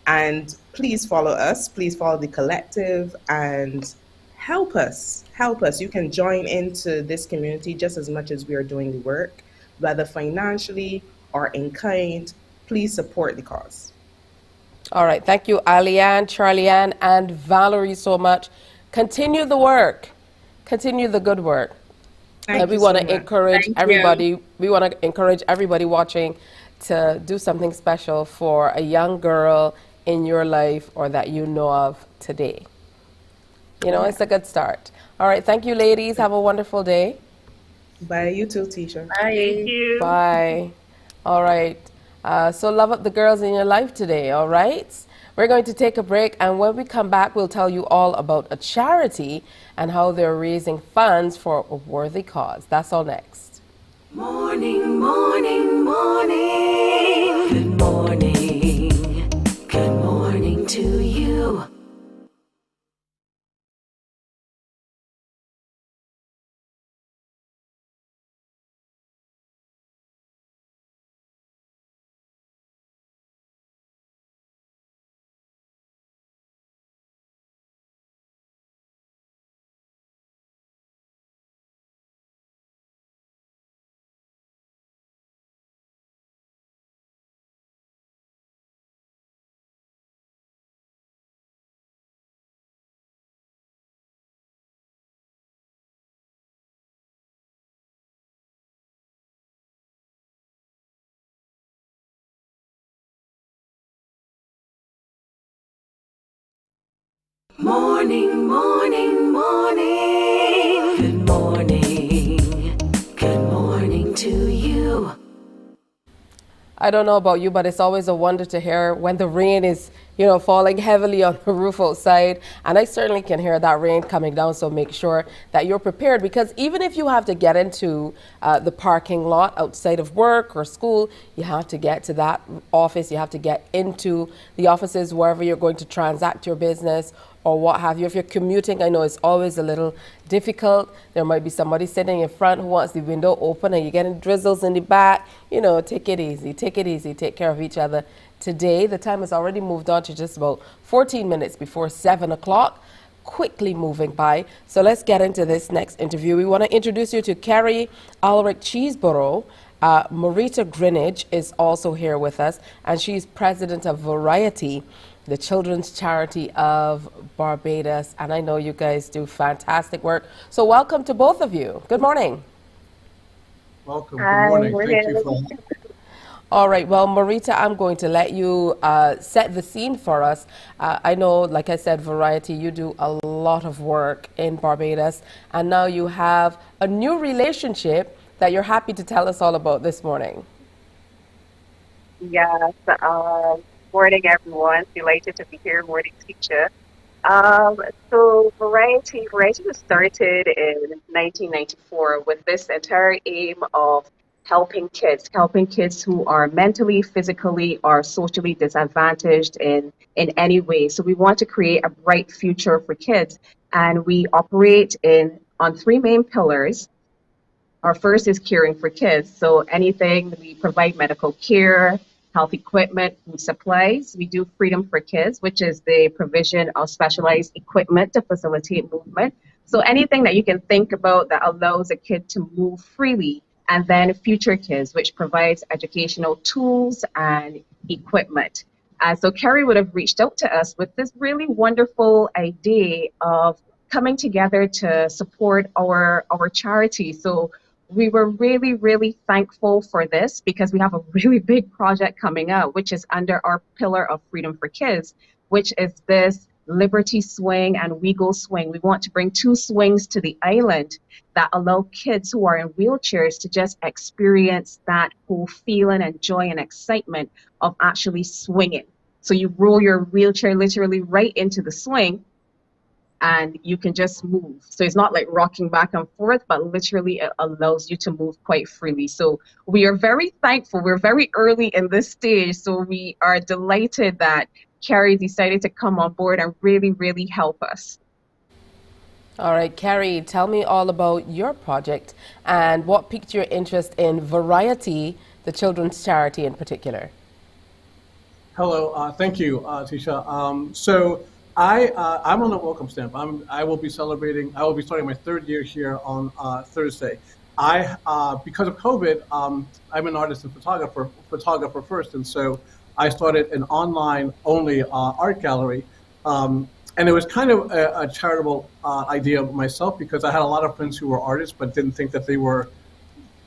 And please follow us, please follow the collective, and help us. You can join into this community just as much as we are doing the work, whether financially or in kind. Please support the cause. All right. Thank you, Aliane, Charlie-Ann, and Valerie so much. Continue the work. Continue the good work. We want to encourage everybody. We want to encourage everybody watching to do something special for a young girl in your life or that you know of today. It's a good start. All right. Thank you, ladies. Have a wonderful day. Bye. You too, Tisha. Bye. Thank you. Bye. All right. So love up the girls in your life today, all right? We're going to take a break, and when we come back, we'll tell you all about a charity and how they're raising funds for a worthy cause. That's all next. Morning, morning, morning. Good morning. Good morning to you. Morning, morning, morning. Good morning. Good morning to you. I don't know about you, but it's always a wonder to hear when the rain is, falling heavily on the roof outside. And I certainly can hear that rain coming down, so make sure that you're prepared, because even if you have to get into the parking lot outside of work or school, you have to get to that office, you have to get into the offices wherever you're going to transact your business or what have you. If you're commuting, I know it's always a little difficult. There might be somebody sitting in front who wants the window open and you're getting drizzles in the back. Take it easy, take care of each other. Today, the time has already moved on to just about 14 minutes before 7 o'clock. Quickly moving by. So let's get into this next interview. We want to introduce you to Carrie Ulrich Cheeseborough. Marita Greenidge is also here with us, and she's president of Variety, the children's charity of Barbados. And I know you guys do fantastic work. So welcome to both of you. Good morning. Welcome. Good morning. Thank you for All right. Well, Marita, I'm going to let you set the scene for us. I know, like I said, Variety, you do a lot of work in Barbados, and now you have a new relationship that you're happy to tell us all about this morning. Yes. Morning, everyone. Delighted to be here. Morning, teacher. So Variety was started in 1994 with this entire aim of helping kids who are mentally, physically, or socially disadvantaged in any way. So we want to create a bright future for kids, and we operate in on three main pillars. Our first is caring for kids. So anything we provide medical care, health equipment, food supplies. We do Freedom for Kids, which is the provision of specialized equipment to facilitate movement. So anything that you can think about that allows a kid to move freely. And then Future Kids, which provides educational tools and equipment. So Carrie would have reached out to us with this really wonderful idea of coming together to support our charity. So we were really, really thankful for this because we have a really big project coming out, which is under our pillar of Freedom for Kids, which is this Liberty Swing and We Go Swing. We want to bring 2 swings to the island that allow kids who are in wheelchairs to just experience that whole feeling and joy and excitement of actually swinging. So you roll your wheelchair literally right into the swing, and you can just move. So it's not like rocking back and forth, but literally it allows you to move quite freely. So we are very thankful. We're very early in this stage. So we are delighted that Carrie decided to come on board and really, really help us. All right, Carrie, tell me all about your project and what piqued your interest in Variety, the children's charity in particular. Hello, thank you, Tisha. So I'm on a welcome stamp. I will be starting my 3rd year here on Thursday. Because of COVID, I'm an artist and photographer first, and so I started an online only art gallery. And it was kind of a charitable idea myself because I had a lot of friends who were artists but didn't think that they were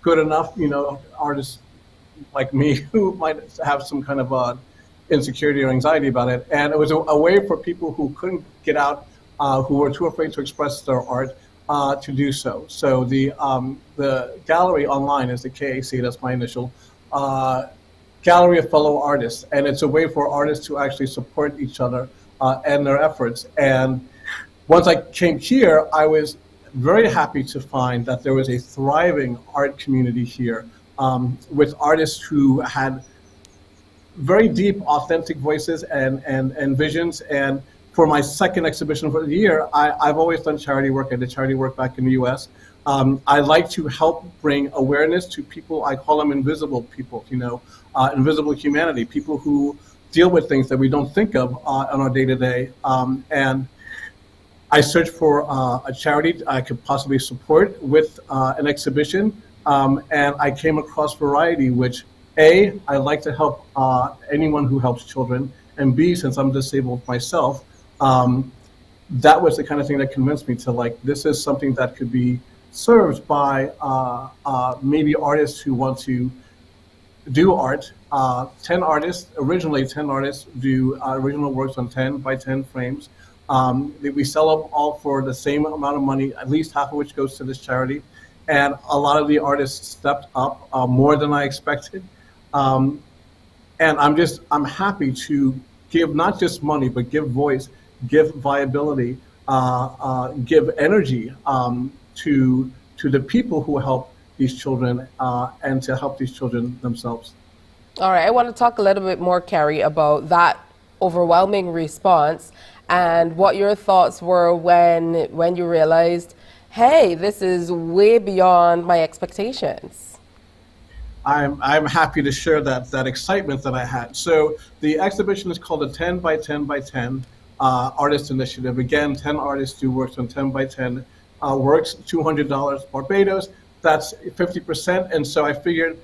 good enough, artists like me who might have some kind of insecurity or anxiety about it. And it was a way for people who couldn't get out, who were too afraid to express their art, to do so. So the gallery online is the KAC, that's my initial, Gallery of Fellow Artists. And it's a way for artists to actually support each other and their efforts. And once I came here, I was very happy to find that there was a thriving art community here with artists who had very deep, authentic voices and visions. And for my 2nd exhibition for the year, I've always done charity work. I did charity work back in the US. I like to help bring awareness to people. I call them invisible people, invisible humanity, people who deal with things that we don't think of on our day-to-day. And I searched for a charity I could possibly support with an exhibition. And I came across Variety, which A, I like to help anyone who helps children, and B, since I'm disabled myself, that was the kind of thing that convinced me to this is something that could be served by maybe artists who want to do art. 10 artists do original works on 10 by 10 frames. We sell them all for the same amount of money, at least half of which goes to this charity. And a lot of the artists stepped up more than I expected. And I'm happy to give not just money, but give voice, give viability, give energy to the people who help these children and to help these children themselves. All right, I want to talk a little bit more, Carrie, about that overwhelming response and what your thoughts were when you realized, hey, this is way beyond my expectations. I'm happy to share that excitement that I had. So the exhibition is called the 10 by 10 by 10 Artist Initiative. Again, 10 artists do works on 10 by 10 works, $200 Barbados. That's 50%. And so I figured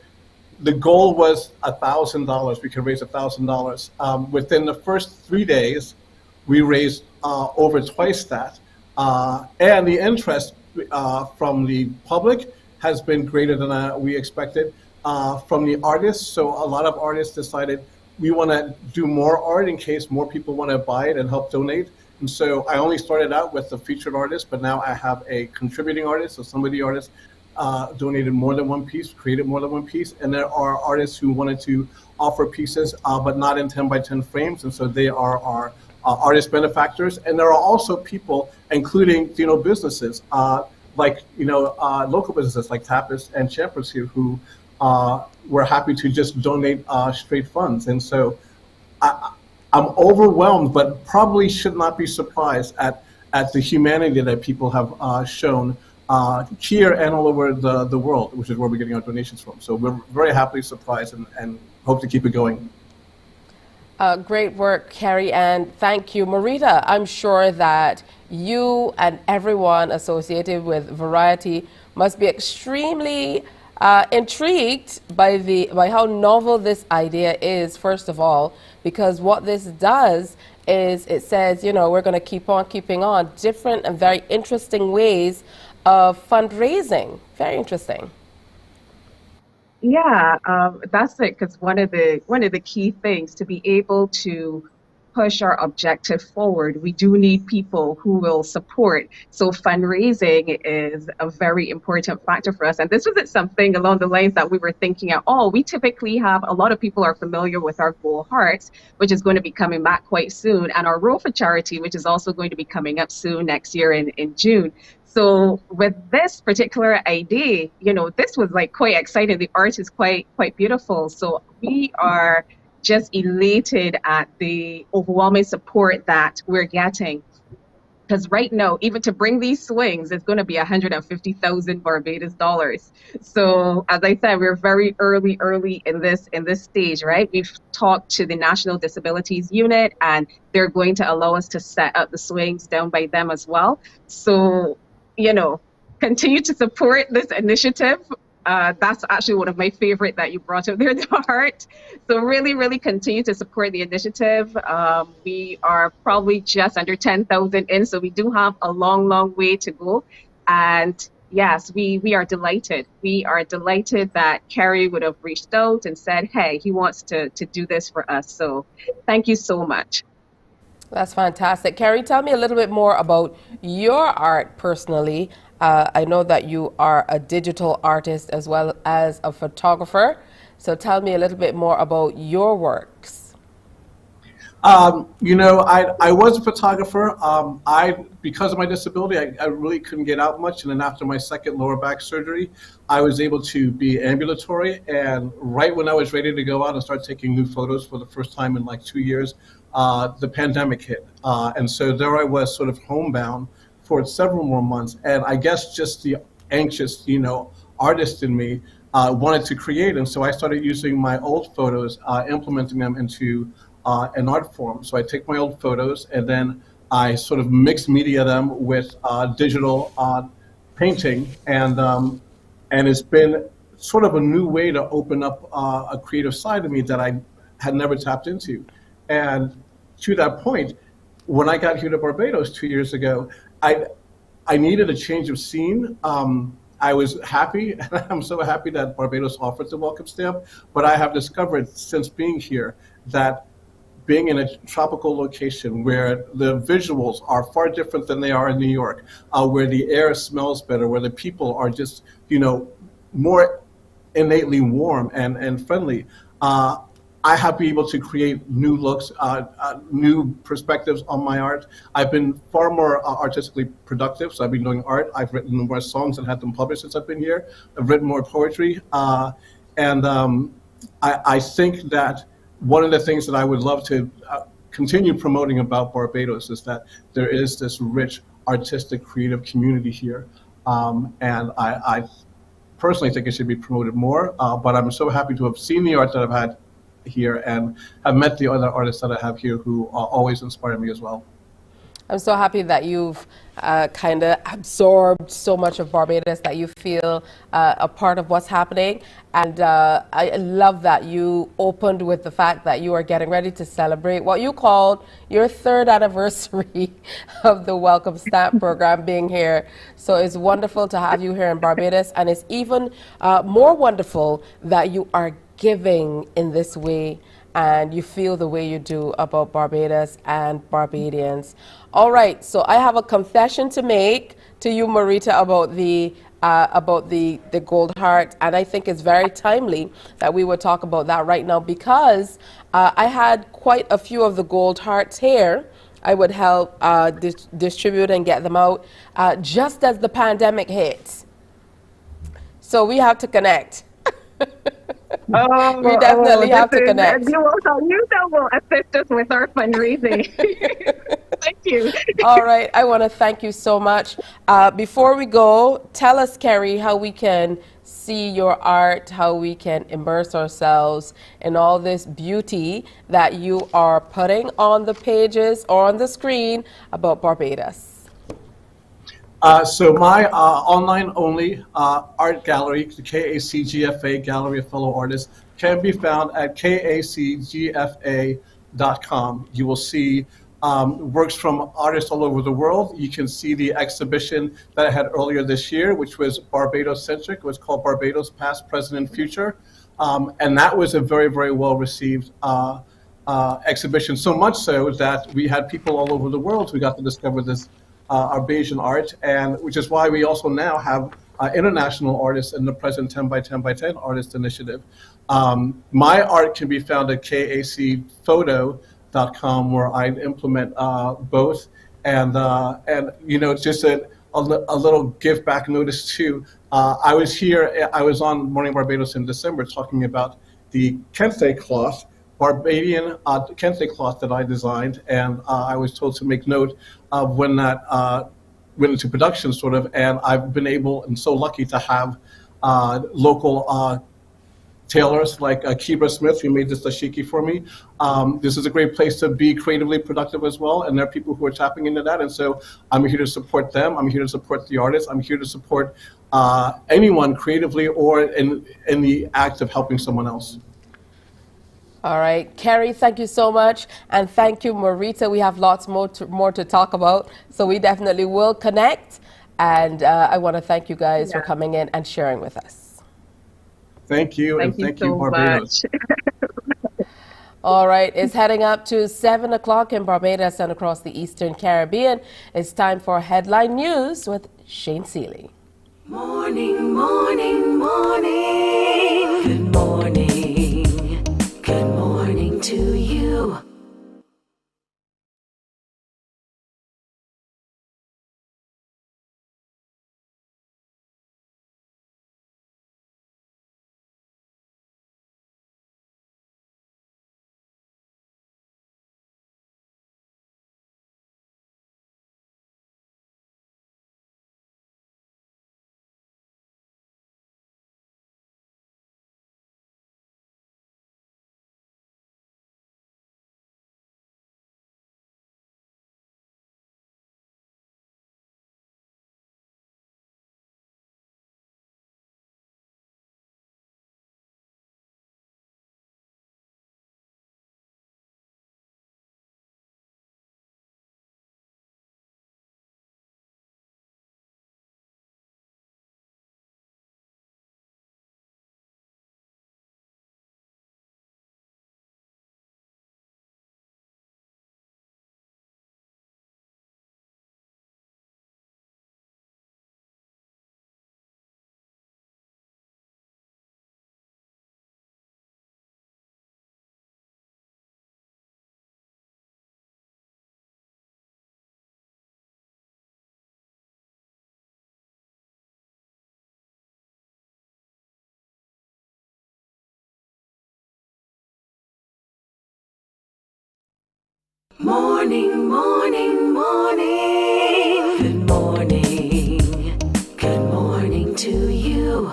the goal was $1,000. We could raise $1,000. Within the first 3 days, we raised over twice that. And the interest from the public has been greater than we expected. From the artists, so a lot of artists decided we want to do more art in case more people want to buy it and help donate. And so I only started out with the featured artist, but now I have a contributing artist. So some of the artists donated more than one piece, created more than one piece, and there are artists who wanted to offer pieces, but not in 10 by 10 frames, and so they are our artist benefactors, and there are also people, including businesses like local businesses like Tapas and Champers here who were happy to just donate straight funds. And so I'm overwhelmed, but probably should not be surprised at the humanity that people have shown here and all over the world, which is where we're getting our donations from. So we're very happily surprised and hope to keep it going. Great work, Carrie, and thank you. Marita, I'm sure that you and everyone associated with Variety must be extremely intrigued by how novel this idea is, first of all, because what this does is it says, we're going to keep on keeping on, different and very interesting ways of fundraising. Very interesting. Yeah, that's it. Because one of the key things to be able to push our objective forward, we do need people who will support. So fundraising is a very important factor for us. And this wasn't something along the lines that we were thinking at all. We typically have a lot of people are familiar with our Gold Hearts, which is going to be coming back quite soon, and our Row for Charity, which is also going to be coming up soon next year in June. So with this particular idea, this was like quite exciting. The art is quite beautiful. So we are just elated at the overwhelming support that we're getting. Because right now, even to bring these swings, it's going to be 150,000 Barbados dollars. So as I said, we're very early in this stage, right? We've talked to the National Disabilities Unit, and they're going to allow us to set up the swings down by them as well. So continue to support this initiative. That's actually one of my favorite that you brought up there, the heart. So really continue to support the initiative. We are probably just under 10,000 in, so we do have a long way to go. And yes, we are delighted. We are delighted that Kerry would have reached out and said, hey, he wants to do this for us. So thank you so much. That's fantastic. Carrie, tell me a little bit more about your art personally. I know that you are a digital artist as well as a photographer. So tell me a little bit more about your works. I was a photographer. Because of my disability, I really couldn't get out much. And then after my second lower back surgery, I was able to be ambulatory. And right when I was ready to go out and start taking new photos for the first time in like 2 years, the pandemic hit. And so there I was sort of homebound for several more months. And I guess just the anxious, artist in me wanted to create. And so I started using my old photos, implementing them into an art form. So I take my old photos and then I sort of mix media them with digital painting. And it's been sort of a new way to open up a creative side of me that I had never tapped into. And to that point, when I got here to Barbados 2 years ago, I needed a change of scene. I was happy, and I'm so happy that Barbados offered the welcome stamp, but I have discovered since being here that being in a tropical location where the visuals are far different than they are in New York, where the air smells better, where the people are just, more innately warm and friendly, I have been able to create new looks, new perspectives on my art. I've been far more artistically productive, so I've been doing art. I've written more songs and had them published since I've been here. I've written more poetry. And I think that one of the things that I would love to continue promoting about Barbados is that there is this rich artistic, creative community here. And I personally think it should be promoted more, but I'm so happy to have seen the art that I've had here and have met the other artists that I have here who always inspire me as well. I'm so happy that you've kind of absorbed so much of Barbados that you feel a part of what's happening. And I love that you opened with the fact that you are getting ready to celebrate what you called your 3rd anniversary of the Welcome Stamp program being here. So it's wonderful to have you here in Barbados. And it's even more wonderful that you are giving in this way and you feel the way you do about Barbados and Barbadians. All right, so I have a confession to make to you, Marita, about the Gold Heart, and I think it's very timely that we would talk about that right now because I had quite a few of the Gold Hearts here I would help distribute and get them out just as the pandemic hit. So we have to connect. We definitely have to connect. You will assist us with our fundraising. Thank you. All right. I want to thank you so much. Before we go, tell us, Kerry, how we can see your art, how we can immerse ourselves in all this beauty that you are putting on the pages or on the screen about Barbados. So my online-only art gallery, the KACGFA Gallery of Fellow Artists, can be found at kacgfa.com. You will see works from artists all over the world. You can see the exhibition that I had earlier this year, which was Barbados-centric. It was called Barbados Past, Present, and Future. And that was a very, very well-received exhibition, so much so that we had people all over the world who got to discover this our Bayesian art, and which is why we also now have international artists in the present 10 by 10 by 10 artist initiative. My art can be found at kacphoto.com, where I implement both, and you know, it's just a little give back notice too. I was on Morning Barbados in December talking about the kente cloth, Barbadian kente cloth that I designed, and I was told to make note of when that went into production, sort of, and I've been able and so lucky to have local tailors like Kibra Smith, who made this dashiki for me. This is a great place to be creatively productive as well, and there are people who are tapping into that, and so I'm here to support them. I'm here to support the artists. I'm here to support anyone creatively or in the act of helping someone else. All right, Kerry, thank you so much, and thank you, Marita. We have lots more to talk about, so we definitely will connect, and I want to thank you guys for coming in and sharing with us. Thank you, and thank you, Barbados. All right, it's heading up to 7 o'clock in Barbados and across the Eastern Caribbean. It's time for Headline News with Shane Seeley. Morning, morning, morning. Good morning. Good morning to you. Morning, morning, morning. Good morning. Good morning to you.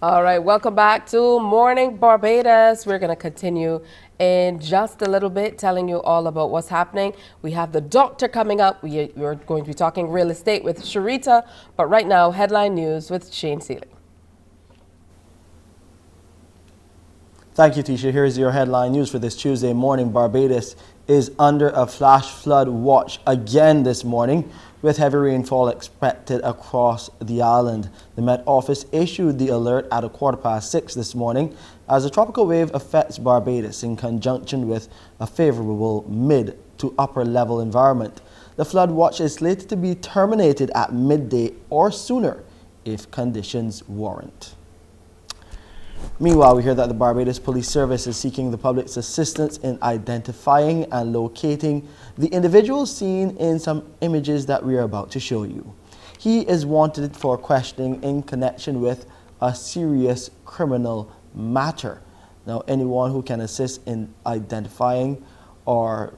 All right, welcome back to Morning Barbados. We're going to continue in just a little bit, telling you all about what's happening. We have the doctor coming up. We're going to be talking real estate with Sharita, but right now, Headline News with Shane Seeley. Thank you, Tisha. Here's your headline news for this Tuesday morning. Barbados is under a flash flood watch again this morning, with heavy rainfall expected across the island. The Met Office issued the alert at 6:15 this morning as a tropical wave affects Barbados in conjunction with a favorable mid to upper level environment. The flood watch is slated to be terminated at midday or sooner if conditions warrant. Meanwhile, we hear that the Barbados Police Service is seeking the public's assistance in identifying and locating the individual seen in some images that we are about to show you. He is wanted for questioning in connection with a serious criminal matter. Now, anyone who can assist in identifying or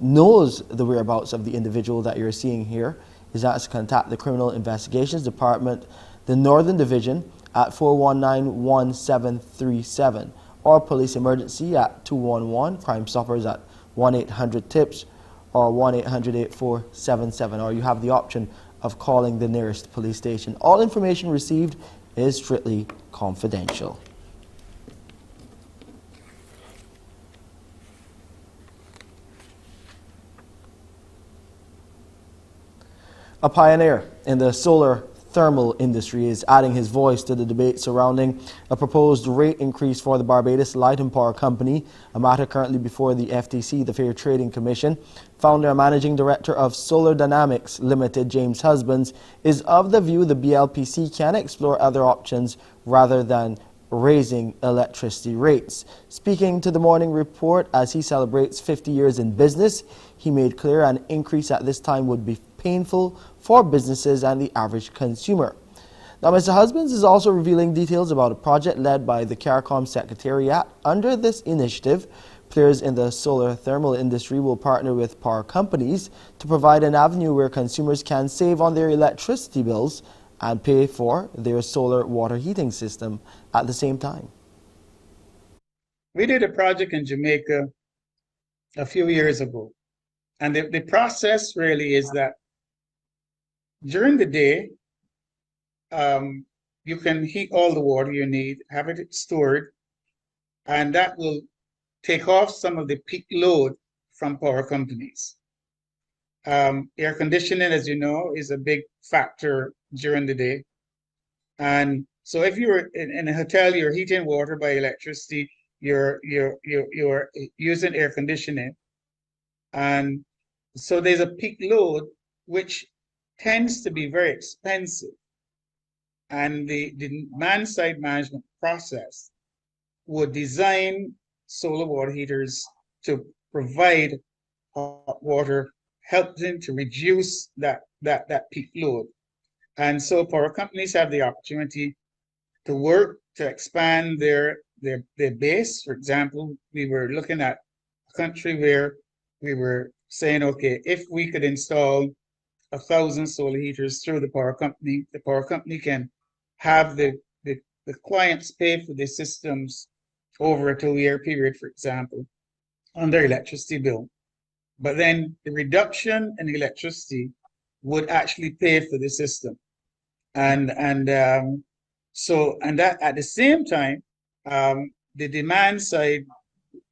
knows the whereabouts of the individual that you're seeing here is asked to contact the Criminal Investigations Department, the Northern Division, at 419-1737, or Police Emergency at 211, Crime Stoppers at 1-800-TIPS or 1-800-8477, or you have the option of calling the nearest police station. All information received is strictly confidential. A pioneer in the solar thermal industry is adding his voice to the debate surrounding a proposed rate increase for the Barbados Light and Power Company, a matter currently before the FTC, the Fair Trading Commission. Founder and Managing Director of Solar Dynamics Limited, James Husbands, is of the view the BLPC can explore other options rather than raising electricity rates. Speaking to the Morning Report as he celebrates 50 years in business, he made clear an increase at this time would be painful for businesses and the average consumer. Now, Mr. Husbands is also revealing details about a project led by the CARICOM Secretariat. Under this initiative, players in the solar thermal industry will partner with power companies to provide an avenue where consumers can save on their electricity bills and pay for their solar water heating system at the same time. We did a project in Jamaica a few years ago, and the process really is that during the day, you can heat all the water you need, have it stored, and that will take off some of the peak load from power companies. Air conditioning, as you know, is a big factor during the day. And so if you're in a hotel, you're heating water by electricity, you're using air conditioning. And so there's a peak load, which tends to be very expensive. And the demand-side management process would design solar water heaters to provide hot water, helping to reduce that peak load. And so power companies have the opportunity to work to expand their base. For example, we were looking at a country where we were saying, okay, if we could install 1,000 solar heaters through the power company can have the clients pay for the systems over a 2-year period, for example, on their electricity bill. But then the reduction in electricity would actually pay for the system. And that at the same time, the demand side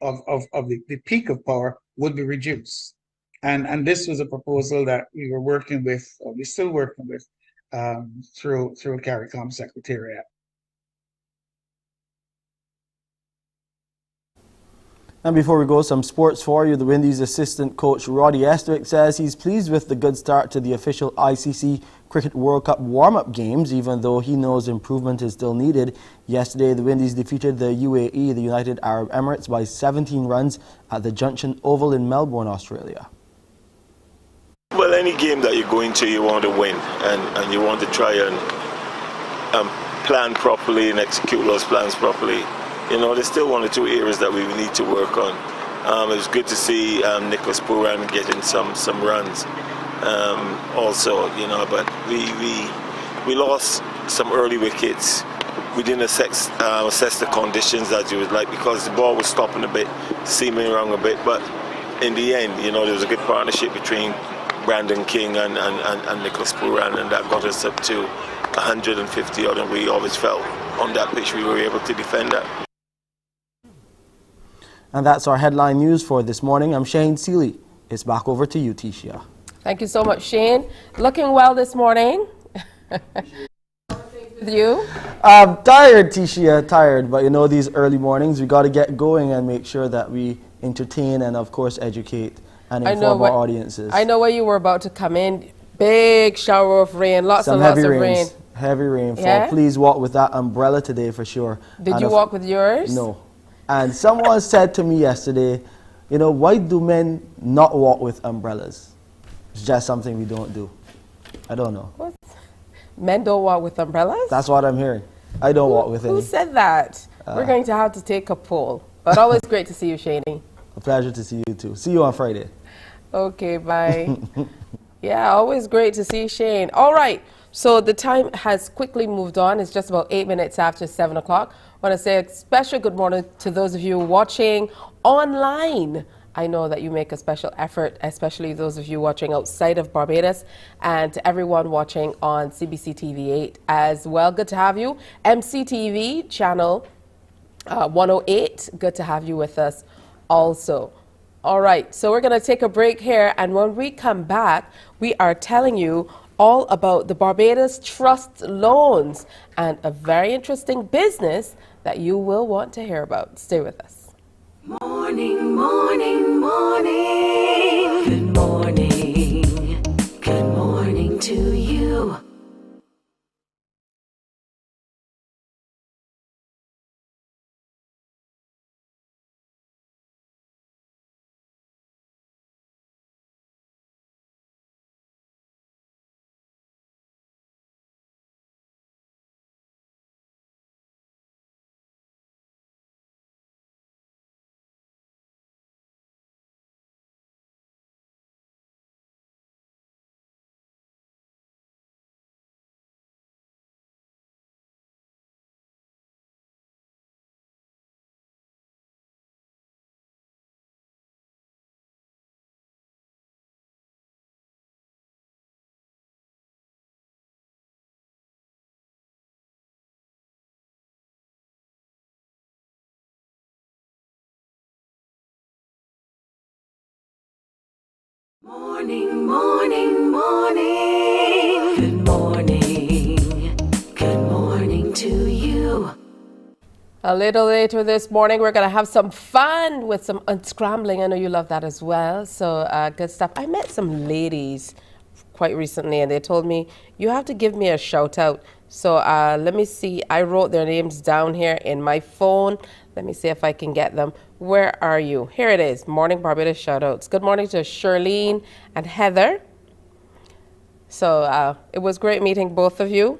of the peak of power would be reduced. And this was a proposal that we were working with, or we're still working with, through CARICOM Secretariat. And before we go, some sports for you. The Windies assistant coach Roddy Estwick says he's pleased with the good start to the official ICC Cricket World Cup warm-up games, even though he knows improvement is still needed. Yesterday, the Windies defeated the UAE, the United Arab Emirates, by 17 runs at the Junction Oval in Melbourne, Australia. Well, any game that you're going to, you want to win, and you want to try and plan properly and execute those plans properly. You know, there's still 1 or 2 areas that we need to work on. It was good to see Nicholas Puran getting some runs also, you know, but we lost some early wickets. We didn't assess the conditions that you would like, because the ball was stopping a bit, seaming around a bit, but in the end, you know, there was a good partnership between Brandon King and Nicholas Puran, and that got us up to 150 odd, and we always felt on that pitch we were able to defend that. And that's our headline news for this morning. I'm Shane Seeley. It's back over to you, Tisha. Thank you so much, Shane. Looking well this morning. With you? Tired, Tisha, tired. But you know, these early mornings, we got to get going and make sure that we entertain and, of course, educate and inform our audiences. I know where you were about to come in. Big shower of rain, lots of rain. Heavy rainfall. Yeah? Please walk with that umbrella today for sure. Did And you walk with yours? No. And someone said to me yesterday, you know, why do men not walk with umbrellas? It's just something we don't do. I don't know. What? Men don't walk with umbrellas? That's what I'm hearing. I don't walk with any. Who said that? We're going to have to take a poll. But always great to see you, Shaney. A pleasure to see you too. See you on Friday. Okay, bye. Yeah, always great to see Shane. All right, so the time has quickly moved on. It's just about 8 minutes after 7 o'clock. I want to say a special good morning to those of you watching online. I know that you make a special effort, especially those of you watching outside of Barbados, and to everyone watching on CBC TV8 as well. Good to have you. MCTV channel 108. Good to have you with us also. All right, so we're going to take a break here, and when we come back, we are telling you all about the Barbados Trust loans and a very interesting business that you will want to hear about. Stay with us. Morning, morning, morning. Good morning. Good morning to you. Morning, morning, morning. Good morning. Good morning to you. A little later this morning, we're going to have some fun with some unscrambling. I know you love that as well. So good stuff. I met some ladies quite recently, and they told me, you have to give me a shout out. So let me see. I wrote their names down here in my phone. Let me see if I can get them. Where are you? Here it is. Morning Barbados shout outs. Good morning to Charlene and Heather. So it was great meeting both of you.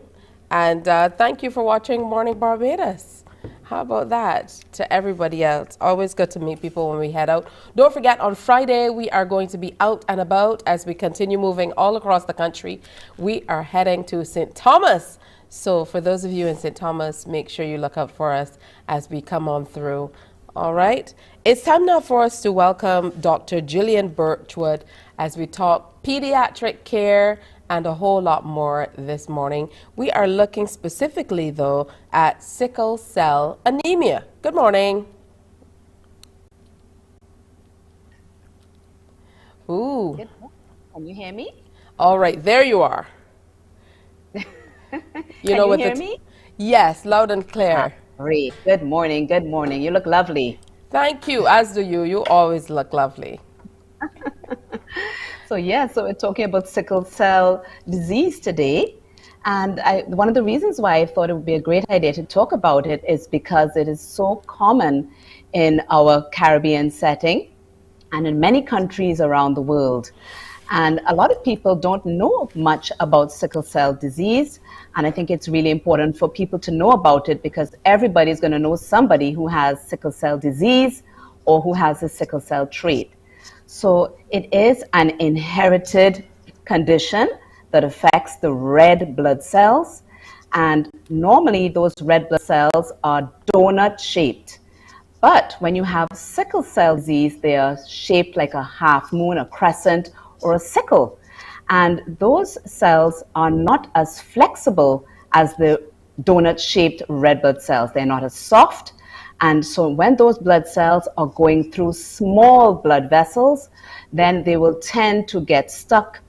And thank you for watching Morning Barbados. How about that to everybody else? Always good to meet people when we head out. Don't forget, on Friday, we are going to be out and about as we continue moving all across the country. We are heading to St. Thomas. So for those of you in St. Thomas, make sure you look out for us as we come on through. All right. It's time now for us to welcome Dr. Gillian Birchwood as we talk pediatric care and a whole lot more this morning. We are looking specifically, though, at sickle cell anemia. Good morning. Ooh. Good morning. Can you hear me? All right, there you are. Can you hear me? Yes, loud and clear. Great. Good morning. Good morning. You look lovely. Thank you, as do you. You always look lovely. So we're talking about sickle cell disease today. And one of the reasons why I thought it would be a great idea to talk about it is because it is so common in our Caribbean setting and in many countries around the world. And a lot of people don't know much about sickle cell disease. And I think it's really important for people to know about it because everybody's going to know somebody who has sickle cell disease or who has a sickle cell trait. So it is an inherited condition that affects the red blood cells. And normally those red blood cells are donut shaped. But when you have sickle cell disease, they are shaped like a half moon, a crescent, or a sickle. And those cells are not as flexible as the donut-shaped red blood cells. They're not as soft. And so when those blood cells are going through small blood vessels, then they will tend to get stuck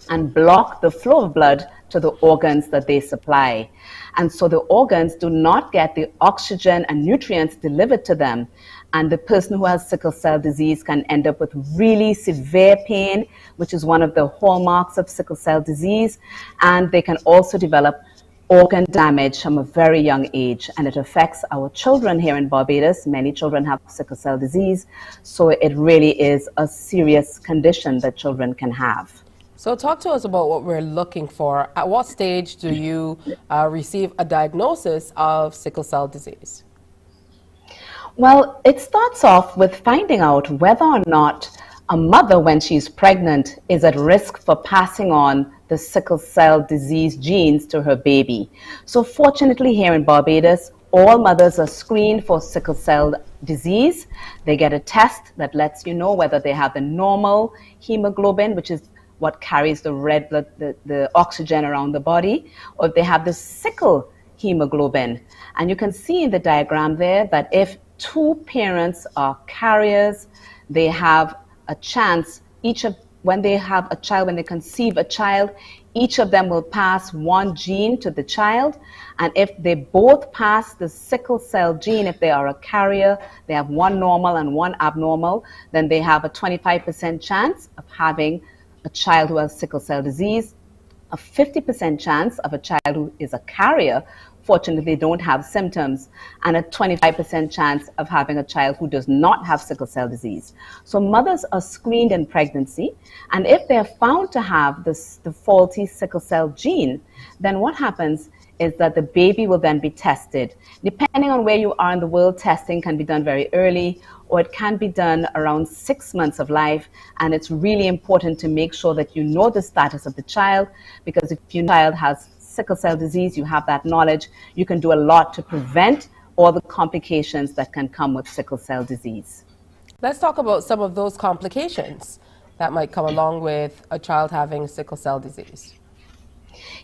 and block the flow of blood to the organs that they supply. And so the organs do not get the oxygen and nutrients delivered to them. And the person who has sickle cell disease can end up with really severe pain, which is one of the hallmarks of sickle cell disease. And they can also develop organ damage from a very young age, and it affects our children here in Barbados. Many children have sickle cell disease, so it really is a serious condition that children can have. So talk to us about what we're looking for. At what stage do you receive a diagnosis of sickle cell disease? Well, it starts off with finding out whether or not a mother, when she's pregnant, is at risk for passing on the sickle cell disease genes to her baby. So fortunately here in Barbados, all mothers are screened for sickle cell disease. They get a test that lets you know whether they have the normal hemoglobin, which is what carries the red blood, the oxygen around the body, or if they have the sickle hemoglobin. And you can see in the diagram there that if two parents are carriers, they have a chance, when they have a child, when they conceive a child, each of them will pass one gene to the child. And if they both pass the sickle cell gene, if they are a carrier, they have one normal and one abnormal, then they have a 25% chance of having a child who has sickle cell disease, a 50% chance of a child who is a carrier, fortunately they don't have symptoms, and a 25% chance of having a child who does not have sickle cell disease. So mothers are screened in pregnancy, and if they're found to have the faulty sickle cell gene, then what happens is that the baby will then be tested. Depending on where you are in the world, testing can be done very early, or it can be done around 6 months of life, and it's really important to make sure that you know the status of the child, because if your child has sickle cell disease, you have that knowledge, you can do a lot to prevent all the complications that can come with sickle cell disease. Let's talk about some of those complications that might come along with a child having sickle cell disease.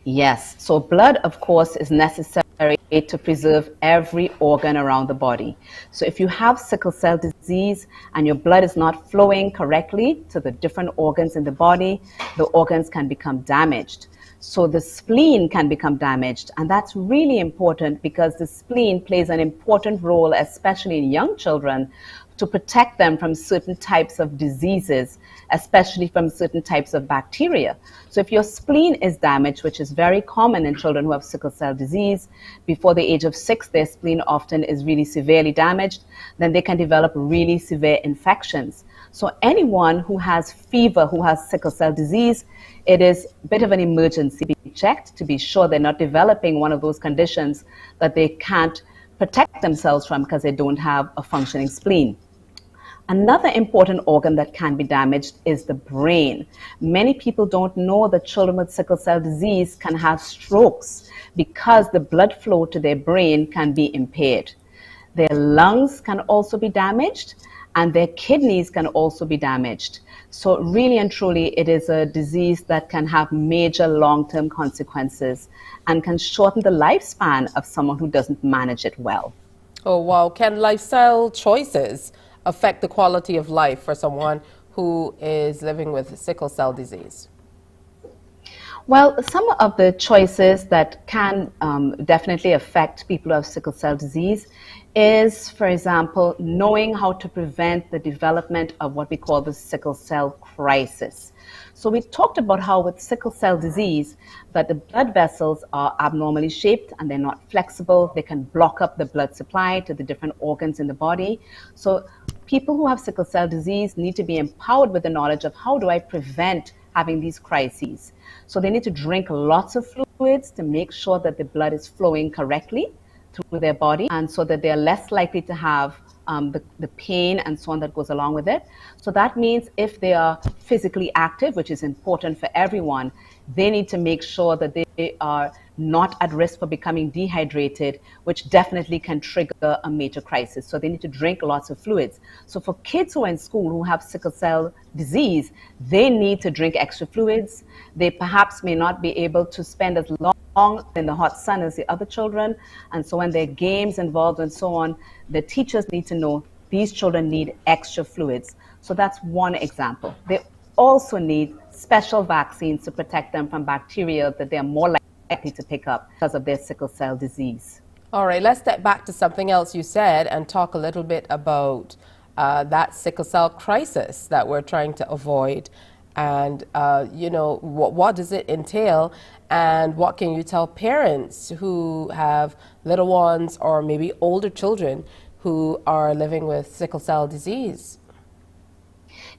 Yes, so blood, of course, is necessary to preserve every organ around the body. So if you have sickle cell disease and your blood is not flowing correctly to the different organs in the body, the organs can become damaged. So the spleen can become damaged, and that's really important because the spleen plays an important role, especially in young children, to protect them from certain types of diseases, especially from certain types of bacteria. So if your spleen is damaged, which is very common in children who have sickle cell disease, before the age of 6, their spleen often is really severely damaged, then they can develop really severe infections. So anyone who has fever, who has sickle cell disease, it is a bit of an emergency to be checked to be sure they're not developing one of those conditions that they can't protect themselves from because they don't have a functioning spleen. Another important organ that can be damaged is the brain. Many people don't know that children with sickle cell disease can have strokes because the blood flow to their brain can be impaired. Their lungs can also be damaged, and their kidneys can also be damaged. So really and truly, it is a disease that can have major long-term consequences and can shorten the lifespan of someone who doesn't manage it well. Oh, wow. Can lifestyle choices affect the quality of life for someone who is living with sickle cell disease? Well, some of the choices that can definitely affect people who have sickle cell disease is, for example, knowing how to prevent the development of what we call the sickle cell crisis. So we talked about how with sickle cell disease that the blood vessels are abnormally shaped and they're not flexible. They can block up the blood supply to the different organs in the body. So people who have sickle cell disease need to be empowered with the knowledge of how do I prevent having these crises. So they need to drink lots of fluids to make sure that the blood is flowing correctly through their body, and so that they're less likely to have the pain and so on that goes along with it. So that means if they are physically active, which is important for everyone, they need to make sure that they are not at risk for becoming dehydrated, which definitely can trigger a major crisis. So they need to drink lots of fluids. So for kids who are in school who have sickle cell disease, they need to drink extra fluids. They perhaps may not be able to spend as long in the hot sun as the other children. And so when there are games involved and so on, the teachers need to know these children need extra fluids. So that's one example. They also need special vaccines to protect them from bacteria that they are more likely to pick up because of their sickle cell disease. All right, let's step back to something else you said and talk a little bit about that sickle cell crisis that we're trying to avoid. And, you know, what does it entail? And what can you tell parents who have little ones or maybe older children who are living with sickle cell disease?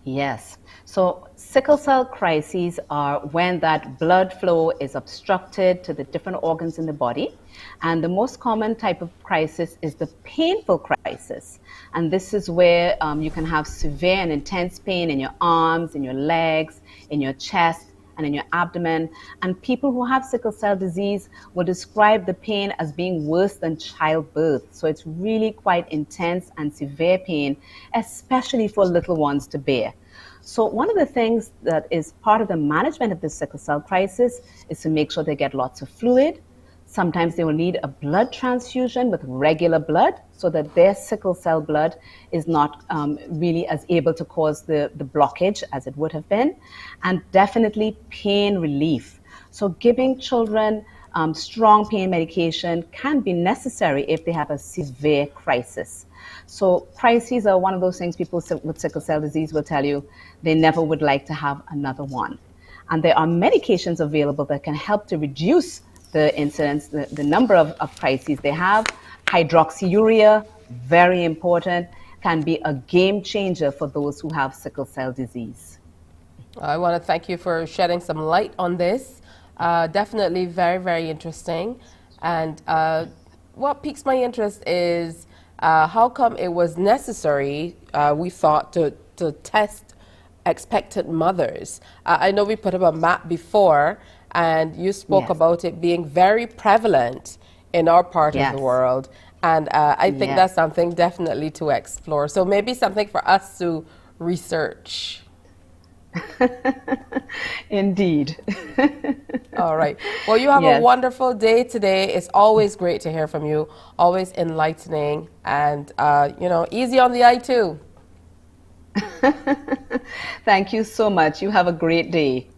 Yes. So sickle cell crises are when that blood flow is obstructed to the different organs in the body. And the most common type of crisis is the painful crisis. And this is where you can have severe and intense pain in your arms, in your legs, in your chest, and in your abdomen. And people who have sickle cell disease will describe the pain as being worse than childbirth. So it's really quite intense and severe pain, especially for little ones to bear. So one of the things that is part of the management of the sickle cell crisis is to make sure they get lots of fluid. Sometimes they will need a blood transfusion with regular blood so that their sickle cell blood is not really as able to cause the blockage as it would have been. And definitely pain relief. So giving children strong pain medication can be necessary if they have a severe crisis. So crises are one of those things people with sickle cell disease will tell you they never would like to have another one. And there are medications available that can help to reduce the incidence, the number of crises they have. Hydroxyurea, very important, can be a game changer for those who have sickle cell disease. I want to thank you for shedding some light on this. Definitely very, very interesting. And what piques my interest is how come it was necessary, we thought, to test expectant mothers. I know we put up a map before, and you spoke about it being very prevalent in our part of the world. And I think that's something definitely to explore. So maybe something for us to research. Indeed. All right. Well, you have a wonderful day today. It's always great to hear from you, always enlightening, and, you know, easy on the eye too. Thank you so much. You have a great day.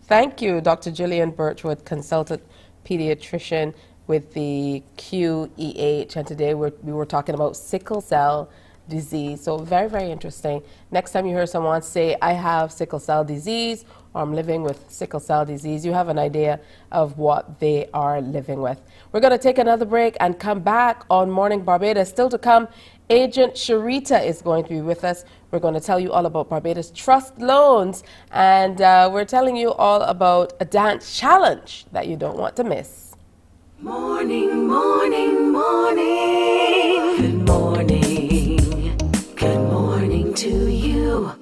Thank you, Dr. Gillian Birchwood, consultant pediatrician with the QEH. And today we were talking about sickle cell disease. So very, very interesting. Next time you hear someone say, I have sickle cell disease, or I'm living with sickle cell disease, you have an idea of what they are living with. We're going to take another break and come back on Morning Barbados. Still to come, Agent Sharita is going to be with us. We're going to tell you all about Barbados Trust Loans, and we're telling you all about a dance challenge that you don't want to miss. Morning, morning, morning. Good morning. Good morning to you.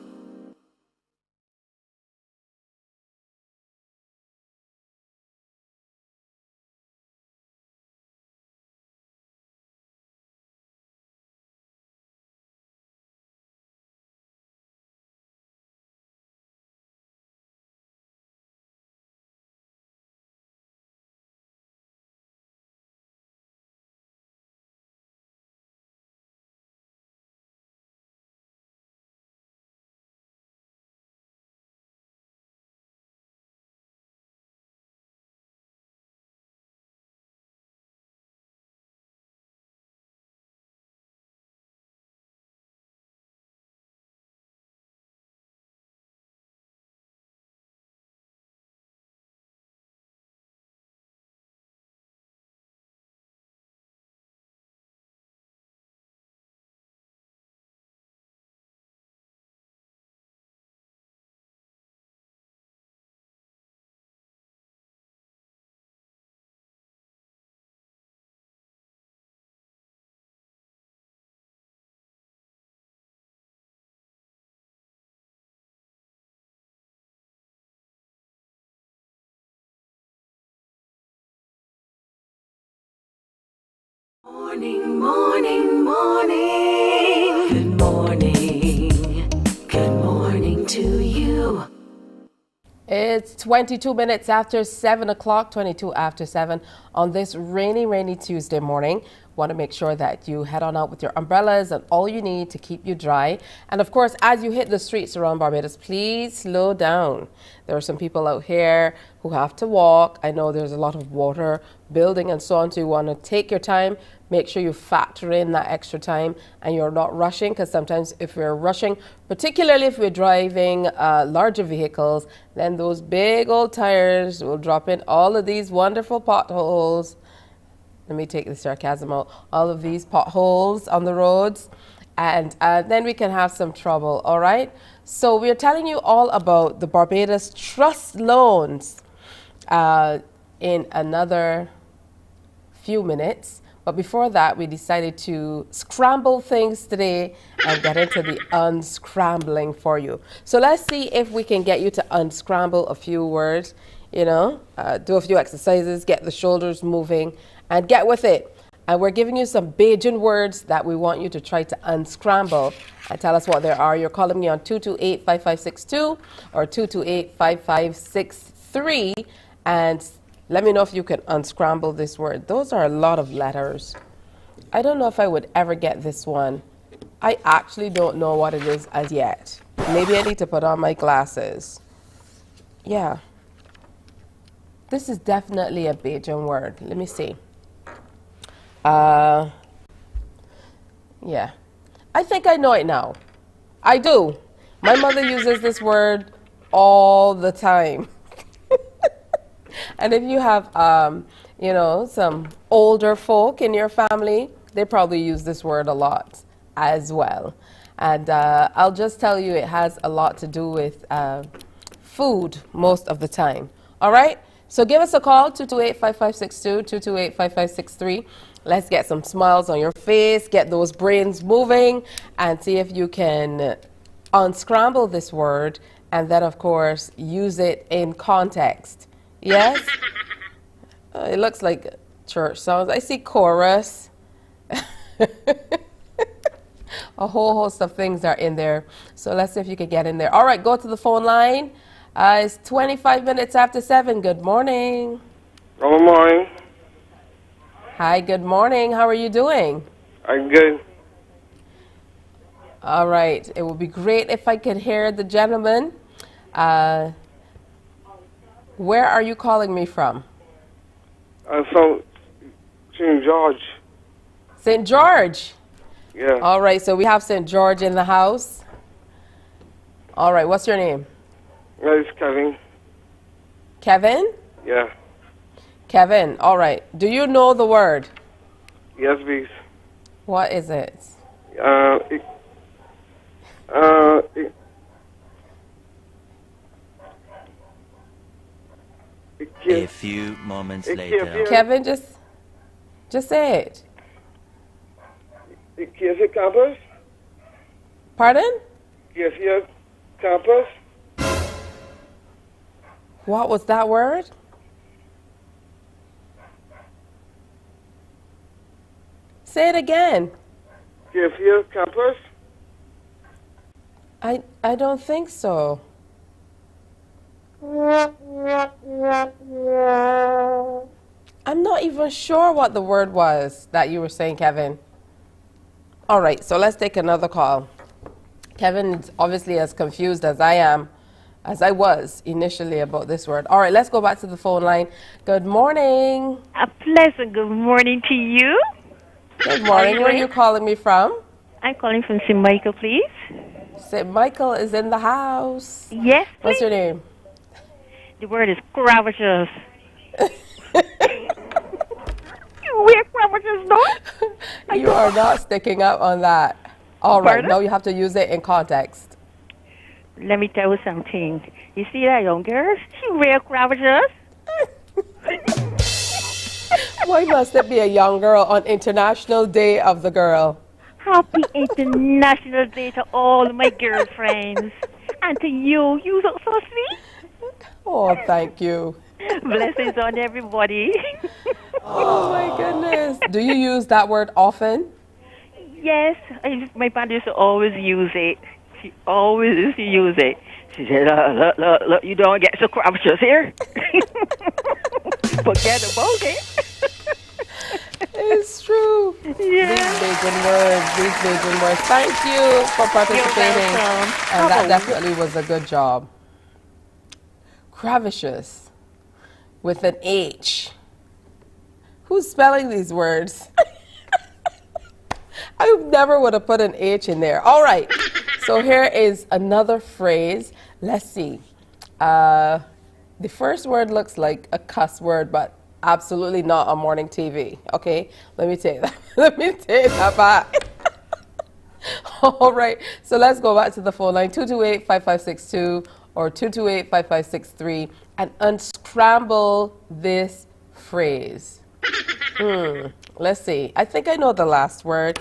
Morning, morning, morning. Good morning. Good morning to you. It's 22 minutes after 7 o'clock, 22 after 7 on this rainy, rainy Tuesday morning. Want to make sure that you head on out with your umbrellas and all you need to keep you dry. And of course, as you hit the streets around Barbados, please slow down. There are some people out here who have to walk. I know there's a lot of water building and so on, so you want to take your time. Make sure you factor in that extra time and you're not rushing, because sometimes if we're rushing, particularly if we're driving larger vehicles, then those big old tires will drop in all of these wonderful potholes. Let me take the sarcasm out. All of these potholes on the roads, and then we can have some trouble, all right? So we're telling you all about the Barbados Trust Loans in another few minutes. But before that, we decided to scramble things today and get into the unscrambling for you. So let's see if we can get you to unscramble a few words, you know, do a few exercises, get the shoulders moving, and get with it. And we're giving you some Bajan words that we want you to try to unscramble and tell us what they are. You're calling me on 228-5562 or 228-5563, and let me know if you can unscramble this word. Those are a lot of letters. I don't know if I would ever get this one. I actually don't know what it is as yet. Maybe I need to put on my glasses. Yeah. This is definitely a Bajan word. Let me see. Yeah. I think I know it now. I do. My mother uses this word all the time. And if you have, you know, some older folk in your family, they probably use this word a lot as well. And I'll just tell you, it has a lot to do with food most of the time. All right? So give us a call, 228-5562, 228-5563. Let's get some smiles on your face, get those brains moving, and see if you can unscramble this word and then, of course, use it in context. Yes? It looks like church songs. I see chorus. A whole host of things are in there. So let's see if you can get in there. All right, go to the phone line. It's 25 minutes after 7. Good morning. Good morning. Hi, good morning. How are you doing? I'm good. All right. It would be great if I could hear the gentleman. Where are you calling me from? I'm from St. George. St. George? Yeah. All right, so we have St. George in the house. All right, what's your name? My name is Kevin. Kevin? Yeah. Kevin, all right. Do you know the word? Yes, please. What is it? A few moments later. Kevin, just say it. KFC campus? Pardon? KFC campus? What was that word? Say it again. KFC campus? I don't think so. I'm not even sure what the word was that you were saying, Kevin. All right, so let's take another call. Kevin is obviously as confused as I was initially about this word. All right, let's go back to the phone line. Good morning. A pleasant good morning to you. Good morning. Where are you calling me from? I'm calling from St. Michael, please. St. Michael is in the house. Yes, please. What's your name? The word is cravages. You wear cravages, no? You are not sticking up on that. All right, Pardon? now you have to use it in context. Let me tell you something. You see that young girl? She wear cravages. Why must it be a young girl on International Day of the Girl? Happy International Day to all my girlfriends. And to you. You look so sweet. Oh, thank you. Blessings on everybody. Oh, my goodness. Do you use that word often? Yes. My mother used to always use it. She always used to use it. She said, look, you don't get so cravages here. Forget about it. It's true. These Bajan words, these Bajan words. Thank you for participating. And that definitely was a good job. Cravicious with an H. Who's spelling these words? I never would have put an H in there. All right. So here is another phrase. Let's see. The first word looks like a cuss word, but absolutely not on morning TV. Okay, let me take that. Let me take that back. All right, so let's go back to the phone line 228-5562 or 228-5563 and unscramble this phrase. Let's see. I think I know the last word.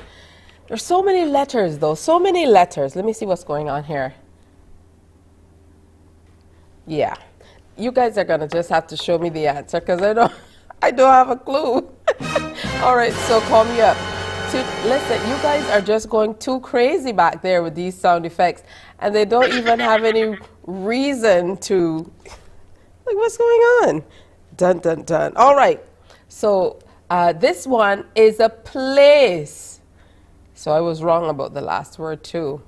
There's so many letters, though. So many letters. Let me see what's going on here. Yeah. You guys are going to just have to show me the answer because I don't have a clue. All right, so call me up. Listen, you guys are just going too crazy back there with these sound effects, and they don't even have any reason to, like, what's going on? Dun, dun, dun. All right, so this one is a place. So I was wrong about the last word, too.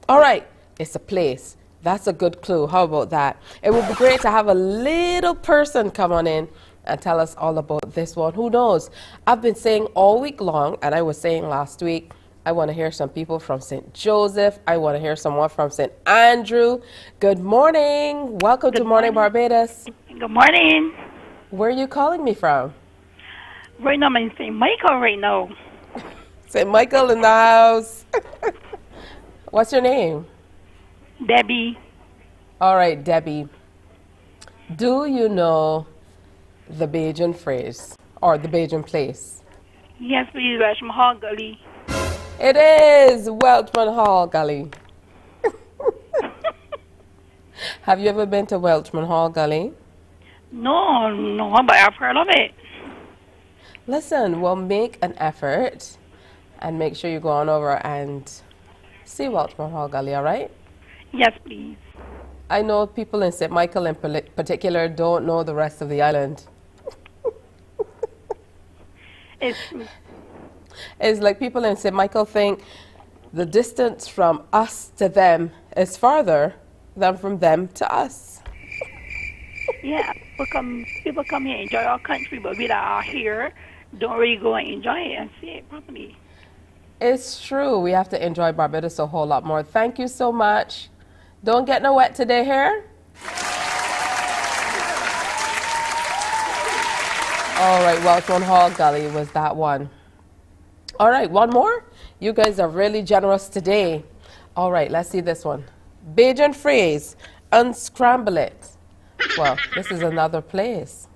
All right, it's a place. That's a good clue. How about that? It would be great to have a little person come on in and tell us all about this one. Who knows? I've been saying all week long, and I was saying last week, I want to hear some people from St. Joseph. I want to hear someone from St. Andrew. Good morning. Welcome to Morning Barbados. Good morning. Where are you calling me from? Right now I'm in St. Michael right now. St. Michael in the house. What's your name? Debbie. All right, Debbie. Do you know the Bajan phrase or the Bajan place? Yes, please, Welshman Hall Gully. It is Welchman Hall Gully. Have you ever been to Welchman Hall Gully? No, but I've heard of it. Listen, we'll make an effort and make sure you go on over and see Welchman Hall Gully, all right? Yes, please. I know people in St. Michael in particular don't know the rest of the island. It's true. It's like people in St. Michael think the distance from us to them is farther than from them to us. Yeah, people come here and enjoy our country, but we that are here don't really go and enjoy it and see it properly. It's true. We have to enjoy Barbados a whole lot more. Thank you so much. Don't get no wet today here. All right, Welchman Hall Gully was that one. All right, one more. You guys are really generous today. All right, let's see this one. Bajan phrase, unscramble it. Well, this is another place.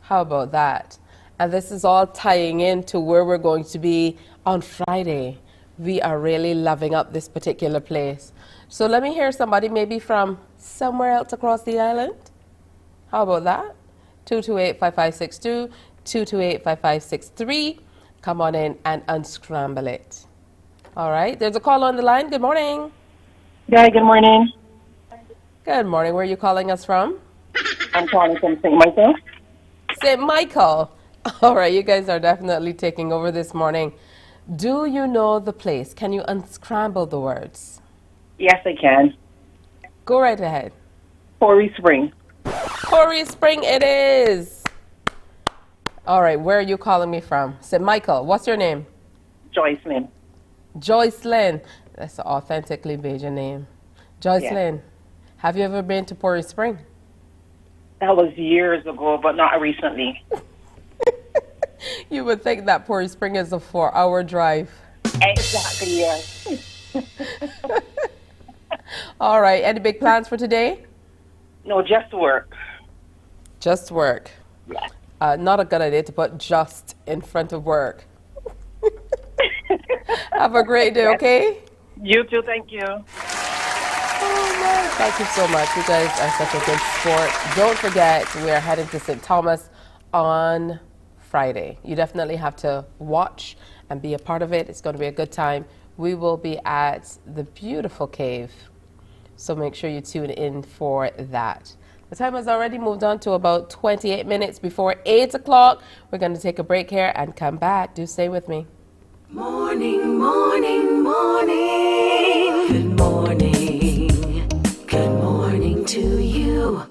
How about that? And this is all tying into where we're going to be on Friday. We are really loving up this particular place. So let me hear somebody maybe from somewhere else across the island. How about that? 228-5562, 228-5563. Come on in and unscramble it. All right, there's a call on the line. Good morning. Yeah, good morning. Good morning. Where are you calling us from? I'm calling from St. Michael. St. Michael. All right, you guys are definitely taking over this morning. Do you know the place? Can you unscramble the words? Yes, I can. Go right ahead. Courier Spring. Courier Spring it is. All right, where are you calling me from? St. Michael. What's your name? Joyce Lynn. Joyce Lynn. That's an authentically Bajan name. Joyce Lynn. Have you ever been to Courier Spring? That was years ago, but not recently. You would think that Courier Spring is a 4-hour drive. Exactly, yes. All right, any big plans for today? No, just work. Just work. Yeah. Not a good idea to put just in front of work. Have a great day, okay? You too, thank you. Oh, my. Thank you so much. You guys are such a good sport. Don't forget, we are heading to St. Thomas on Friday. You definitely have to watch and be a part of it. It's going to be a good time. We will be at the beautiful cave, so make sure you tune in for that. The time has already moved on to about 28 minutes before 8 o'clock. We're going to take a break here and come back. Do stay with me. Morning, morning, morning. Good morning. Good morning to you.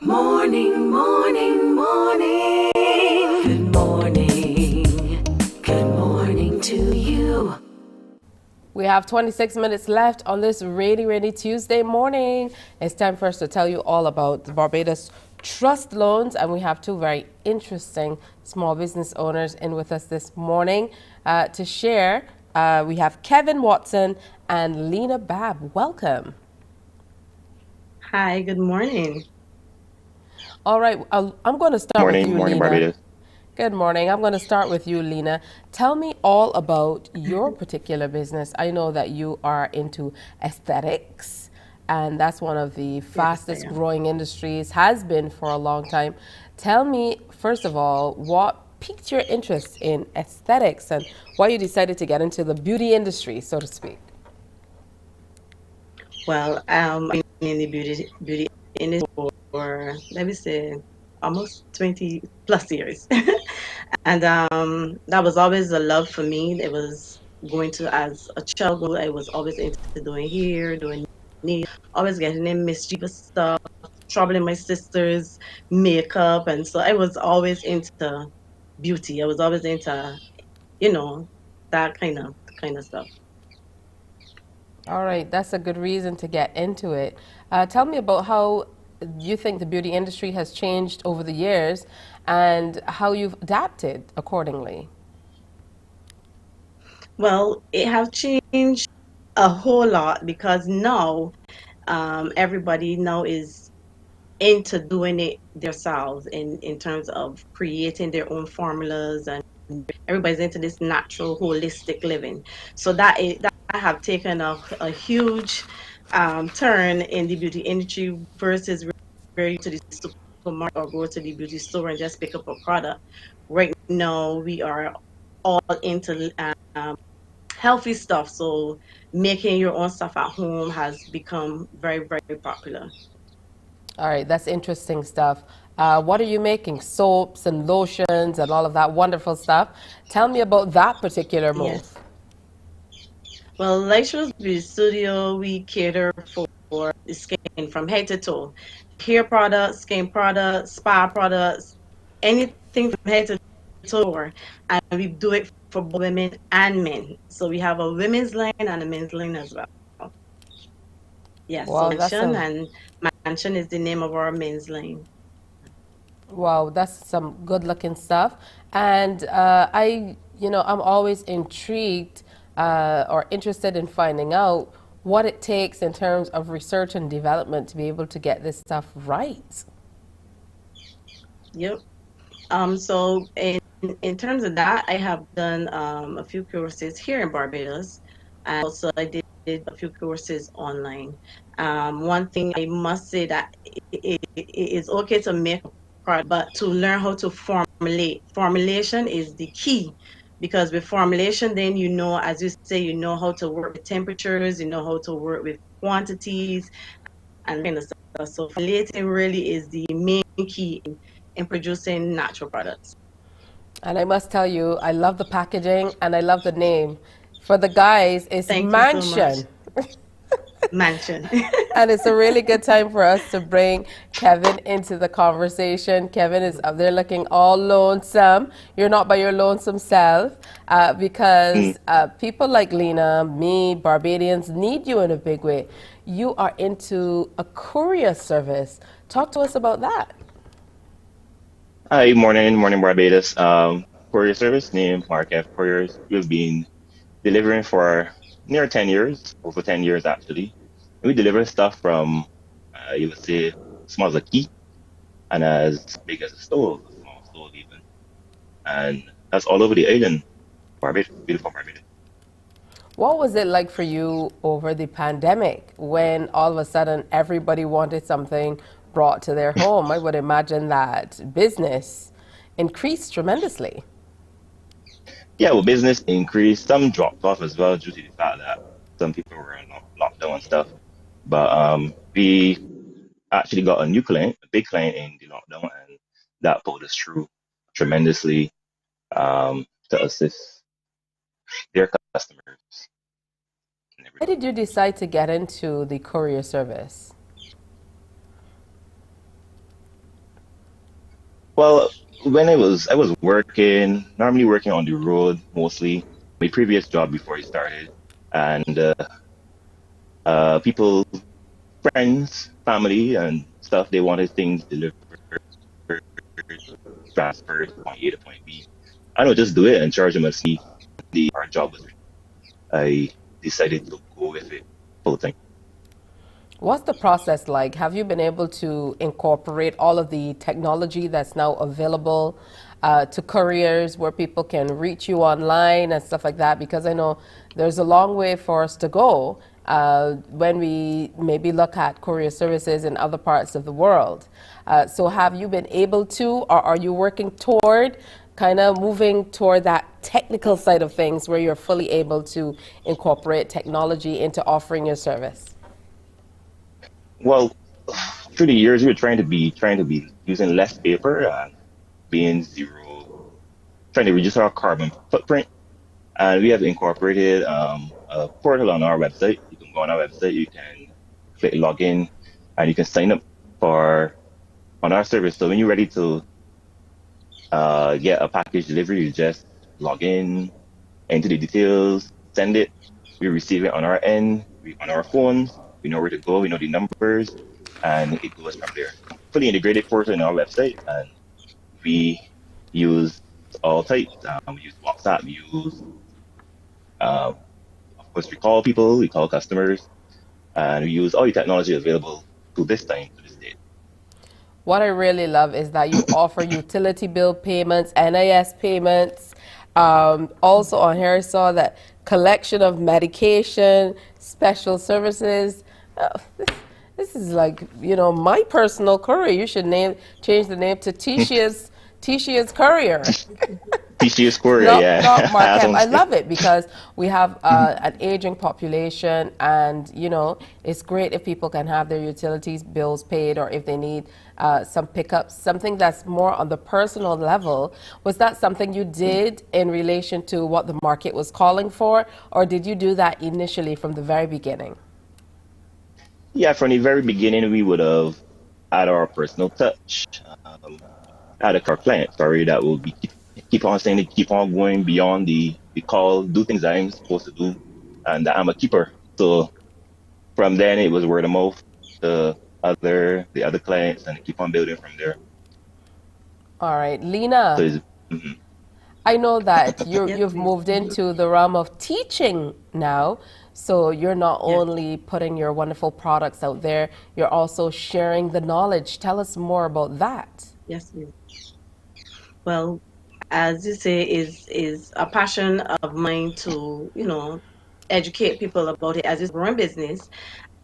Morning, morning, morning. Good morning. Good morning to you. We have 26 minutes left on this rainy Tuesday morning. It's time for us to tell you all about the Barbados Trust Loans, and we have two very interesting small business owners in with us this morning to share. We have Kevin Watson and Lena Babb. Welcome. Hi, good morning. All right, I'm going to start with you, Morning, Lena. Barbados. Good morning. I'm going to start with you, Lena. Tell me all about your particular business. I know that you are into aesthetics, and that's one of the fastest growing industries, has been for a long time. Tell me, first of all, what piqued your interest in aesthetics and why you decided to get into the beauty industry, so to speak? Well, I've been in the beauty industry for, let me say, almost 20 plus years. And that was always a love for me. It was going to, as a child, I was always into doing hair, doing nails, always getting in mischievous stuff, troubling my sisters, makeup. And so I was always into beauty. I was always into, you know, that kind of stuff. All right, that's a good reason to get into it. Tell me about how you think the beauty industry has changed over the years and how you've adapted accordingly. Well, it have changed a whole lot because now everybody now is into doing it themselves in terms of creating their own formulas, and everybody's into this natural holistic living. So that have taken a huge turn in the beauty industry versus where you go to the supermarket or go to the beauty store and just pick up a product. Right now we are all into healthy stuff. So making your own stuff at home has become very popular. All right, that's interesting stuff. What are you making? Soaps and lotions and all of that wonderful stuff. Tell me about that particular move. Yes. Well, Lectures Beauty Studio, we cater for the skin from head to toe. Hair products, skin products, spa products, anything from head to toe. And we do it for both women and men. So we have a women's line and a men's line as well. Yes, so Wow, that's Mansion, some and Mansion is the name of our men's line. wow, that's some good looking stuff. And I'm always intrigued or interested in finding out what it takes in terms of research and development to be able to get this stuff right. Yep. So in terms of that, I have done a few courses here in Barbados, and also I did a few courses online. One thing I must say that it is okay to make a product, but to learn how to formulate. Formulation is the key because with formulation, then you know, as you say, you know how to work with temperatures, you know how to work with quantities and kind of stuff. So formulating really is the main key in producing natural products. And I must tell you, I love the packaging and I love the name. For the guys, it's Thank you so much. Mansion. Mansion. And it's a really good time for us to bring Kevin into the conversation. Kevin is up there looking all lonesome. You're not by your lonesome self because people like Lena, me, Barbadians need you in a big way. You are into a courier service. Talk to us about that. Hi, morning Barbados. Courier Service, named Mark F. Couriers. We've been delivering for near 10 years, over 10 years actually. We deliver stuff from, you would say, small as a key and as big as a stove, a small stove even. And that's all over the island, Barbados, beautiful Barbados. What was it like for you over the pandemic when all of a sudden everybody wanted something brought to their home? I would imagine that business increased tremendously. Yeah, well, business increased. Some dropped off as well due to the fact that some people were in lockdown and stuff. But we actually got a new client, a big client in the lockdown, and that pulled us through tremendously to assist their customers. Why did you decide to get into the courier service? Well, when I was working, normally working on the road mostly, my previous job before I started, and people, friends, family, and stuff, they wanted things delivered, transferred from point A to point B. I don't just do it and charge them a fee. Our job was, I decided to go with it full time. What's the process like? Have you been able to incorporate all of the technology that's now available to couriers where people can reach you online and stuff like that? Because I know there's a long way for us to go when we maybe look at courier services in other parts of the world. So have you been able to, or are you working toward kind of moving toward that technical side of things where you're fully able to incorporate technology into offering your service? Well, through the years, we were trying to be using less paper and being trying to reduce our carbon footprint. And we have incorporated a portal on our website. You can go on our website, you can click login, and you can sign up on our service. So when you're ready to get a package delivery, you just log in, enter the details, send it. We receive it on our end, on our phones. We know where to go, we know the numbers, and it goes from there. Fully integrated portal on our website, and we use all types. We use WhatsApp, we use, of course, we call people, we call customers, and we use all the technology available to this time, to this date. What I really love is that you offer utility bill payments, NIS payments. Also on here, I saw that collection of medication, special services. This is like, you know, my personal courier. You should change the name to Tisha's Courier. Tisha's Courier, yeah. Not Mark F. I love it because we have an aging population, and you know, it's great if people can have their utilities bills paid, or if they need some pickups, something that's more on the personal level. Was that something you did in relation to what the market was calling for, or did you do that initially from the very beginning? Yeah, from the very beginning, we would have had our personal touch. Had a client, that will be keep on saying it, keep on going beyond the call, do things that I'm supposed to do, and that I'm a keeper. So from then, it was word of mouth to the other clients, and keep on building from there. All right, Lena. So I know that you've moved into the realm of teaching now. So you're not only putting your wonderful products out there, you're also sharing the knowledge. Tell us more about that. Yes, ma'am. Well, as you say, is a passion of mine to, you know, educate people about it as it's a growing business.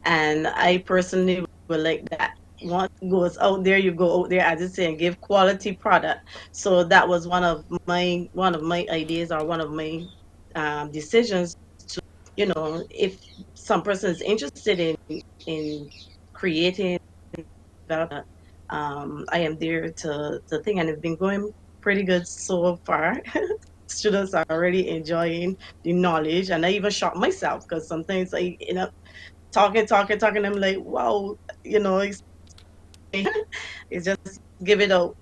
And I personally would like that want goes out there, you go out there, as I say, and give quality product. So that was one of my ideas, or one of my decisions to, if some person is interested in creating, development, I am there to think, and it's been going pretty good so far. Students are already enjoying the knowledge, and I even shock myself because sometimes I talking, I'm like, wow, it's just give it out.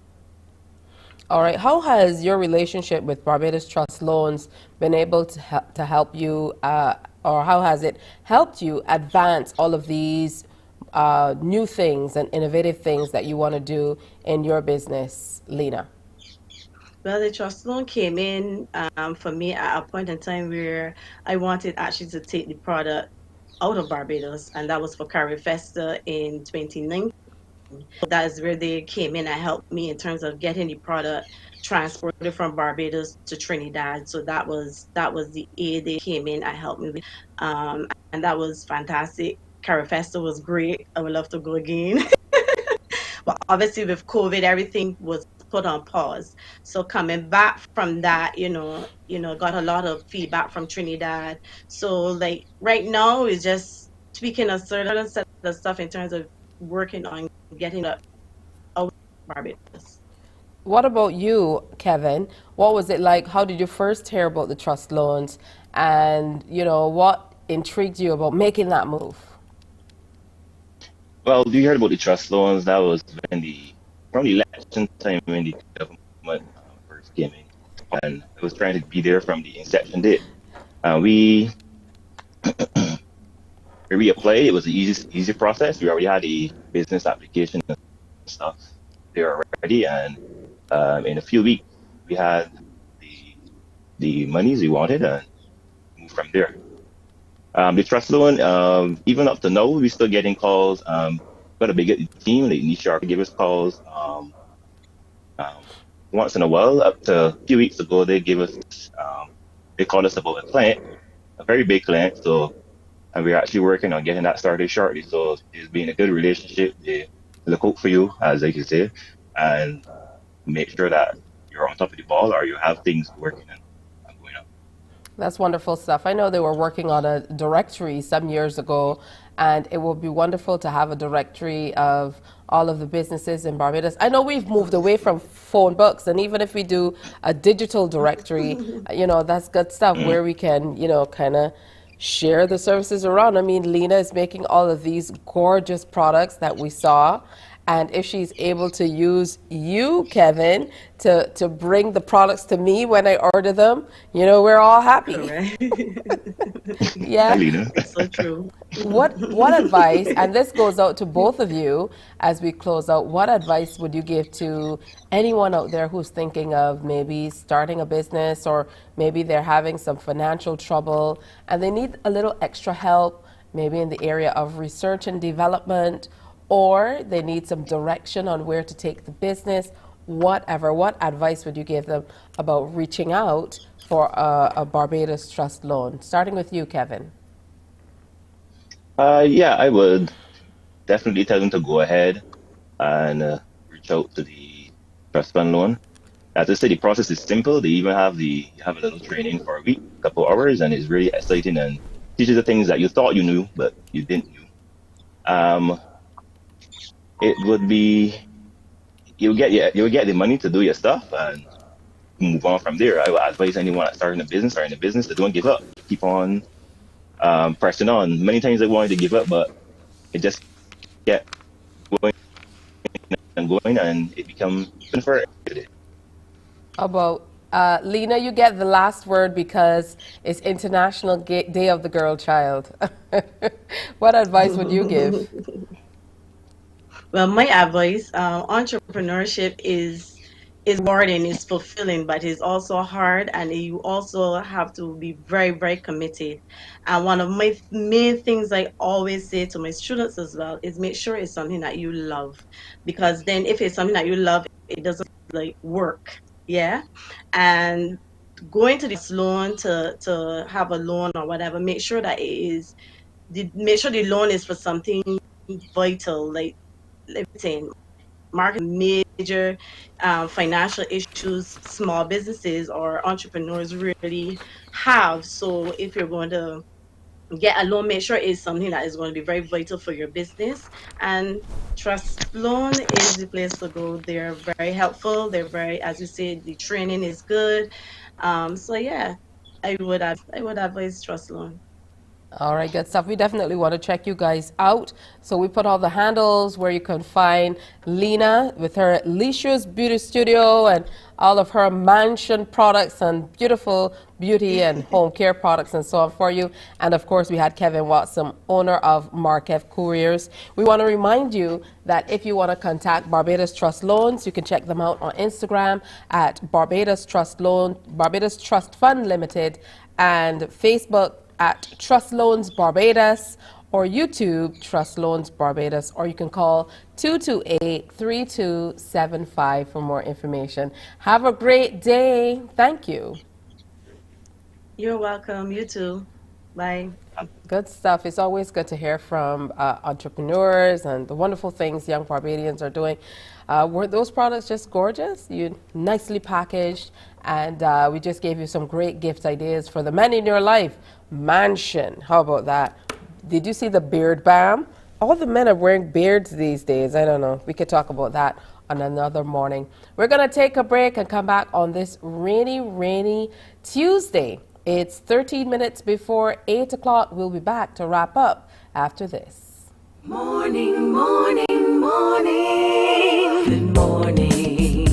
All right. How has your relationship with Barbados Trust Loans been able to help you, or how has it helped you advance all of these new things and innovative things that you want to do in your business, Lena? Well, the trust loan came in for me at a point in time where I wanted actually to take the product out of Barbados, and that was for Carrie Festa in 2019. That is where they came in and helped me in terms of getting the product transported from Barbados to Trinidad. So that was the aid they came in and helped me with, and that was fantastic. Carrie Festa was great. I would love to go again. But obviously with COVID, everything was put on pause. So coming back from that, got a lot of feedback from Trinidad. So like right now is just tweaking a certain set of stuff in terms of working on getting that out of Barbados. What about you, Kevin? What was it like? How did you first hear about the trust loans? And, what intrigued you about making that move? Well, you heard about the trust loans. That was when from the election time when the government first came in, and I was trying to be there from the inception date. We applied. It was an easy process. We already had a business application and stuff there already, and in a few weeks we had the monies we wanted and moved from there. The trust loan, even up to now, we're still getting calls. Got a big team, like Nisha give us calls um, once in a while. Up to a few weeks ago, they called us about a client, a very big client. So, and we're actually working on getting that started shortly. So it's been a good relationship. They look out for you, as I can say, and make sure that you're on top of the ball or you have things working and going on. That's wonderful stuff. I know they were working on a directory some years ago, and it would be wonderful to have a directory of all of the businesses in Barbados. I know we've moved away from phone books, and even if we do a digital directory, that's good stuff where we can, kind of share the services around. I mean, Lena is making all of these gorgeous products that we saw. And if she's able to use you, Kevin, to bring the products to me when I order them, we're all happy. Yeah. It's so true. What advice, and this goes out to both of you as we close out, what advice would you give to anyone out there who's thinking of maybe starting a business, or maybe they're having some financial trouble and they need a little extra help, maybe in the area of research and development, or they need some direction on where to take the business, whatever? What advice would you give them about reaching out for a Barbados Trust loan? Starting with you, Kevin. Yeah, I would definitely tell them to go ahead and reach out to the trust fund loan. As I said, the process is simple. They even have a little training for a week, a couple hours, and it's really exciting and teaches the things that you thought you knew but you didn't know. It would be you'll get the money to do your stuff and move on from there. I would advise anyone that's starting a business or in a business to don't give up. Keep on pressing on. Many times I wanted to give up, but it just kept going and going, and it becomes for it. How about Lena? You get the last word because it's International Day of the Girl Child. What advice would you give? Well, my advice, entrepreneurship is rewarding, is fulfilling, but it's also hard, and you also have to be very, very committed. And one of my main things I always say to my students as well is make sure it's something that you love, because then if it's something that you love, it doesn't like work. Yeah. And going to this loan to have a loan or whatever, make sure that make sure the loan is for something vital, like everything. Market major financial issues small businesses or entrepreneurs really have. So if you're going to get a loan, make sure it's something that is going to be very vital for your business. And trust loan is the place to go. They're very helpful. They're very, as you said, the training is good. So yeah, I would advise trust loan. All right, good stuff. We definitely want to check you guys out. So we put all the handles where you can find Lena with her Licious Beauty Studio and all of her mansion products and beautiful beauty and home care products and so on for you. And of course, we had Kevin Watson, owner of Markev Couriers. We want to remind you that if you want to contact Barbados Trust Loans, you can check them out on Instagram at Barbados Trust Loan, Barbados Trust Fund Limited, and Facebook at Trust Loans Barbados, or YouTube Trust Loans Barbados, or you can call 228-3275 for more information. Have a great day. Thank you. You're welcome. You too. Bye. Good stuff. It's always good to hear from entrepreneurs and the wonderful things young Barbadians are doing. Were those products just gorgeous? You nicely packaged, and we just gave you some great gift ideas for the men in your life. Mansion. How about that? Did you see the beard balm? All the men are wearing beards these days. I don't know. We could talk about that on another morning. We're going to take a break and come back on this rainy Tuesday. It's 13 minutes before 8 o'clock. We'll be back to wrap up after this. Morning, morning, morning. Good morning.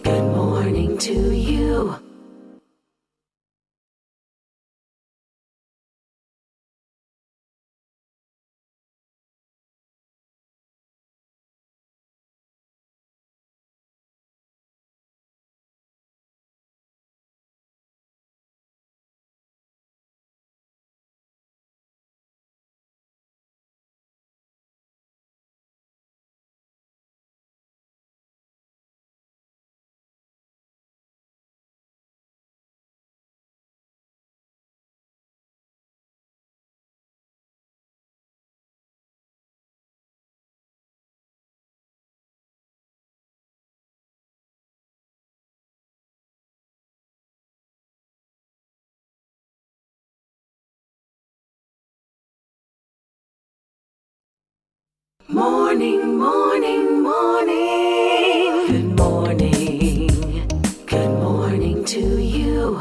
Good morning to you. Morning, morning, morning. Good morning. Good morning to you.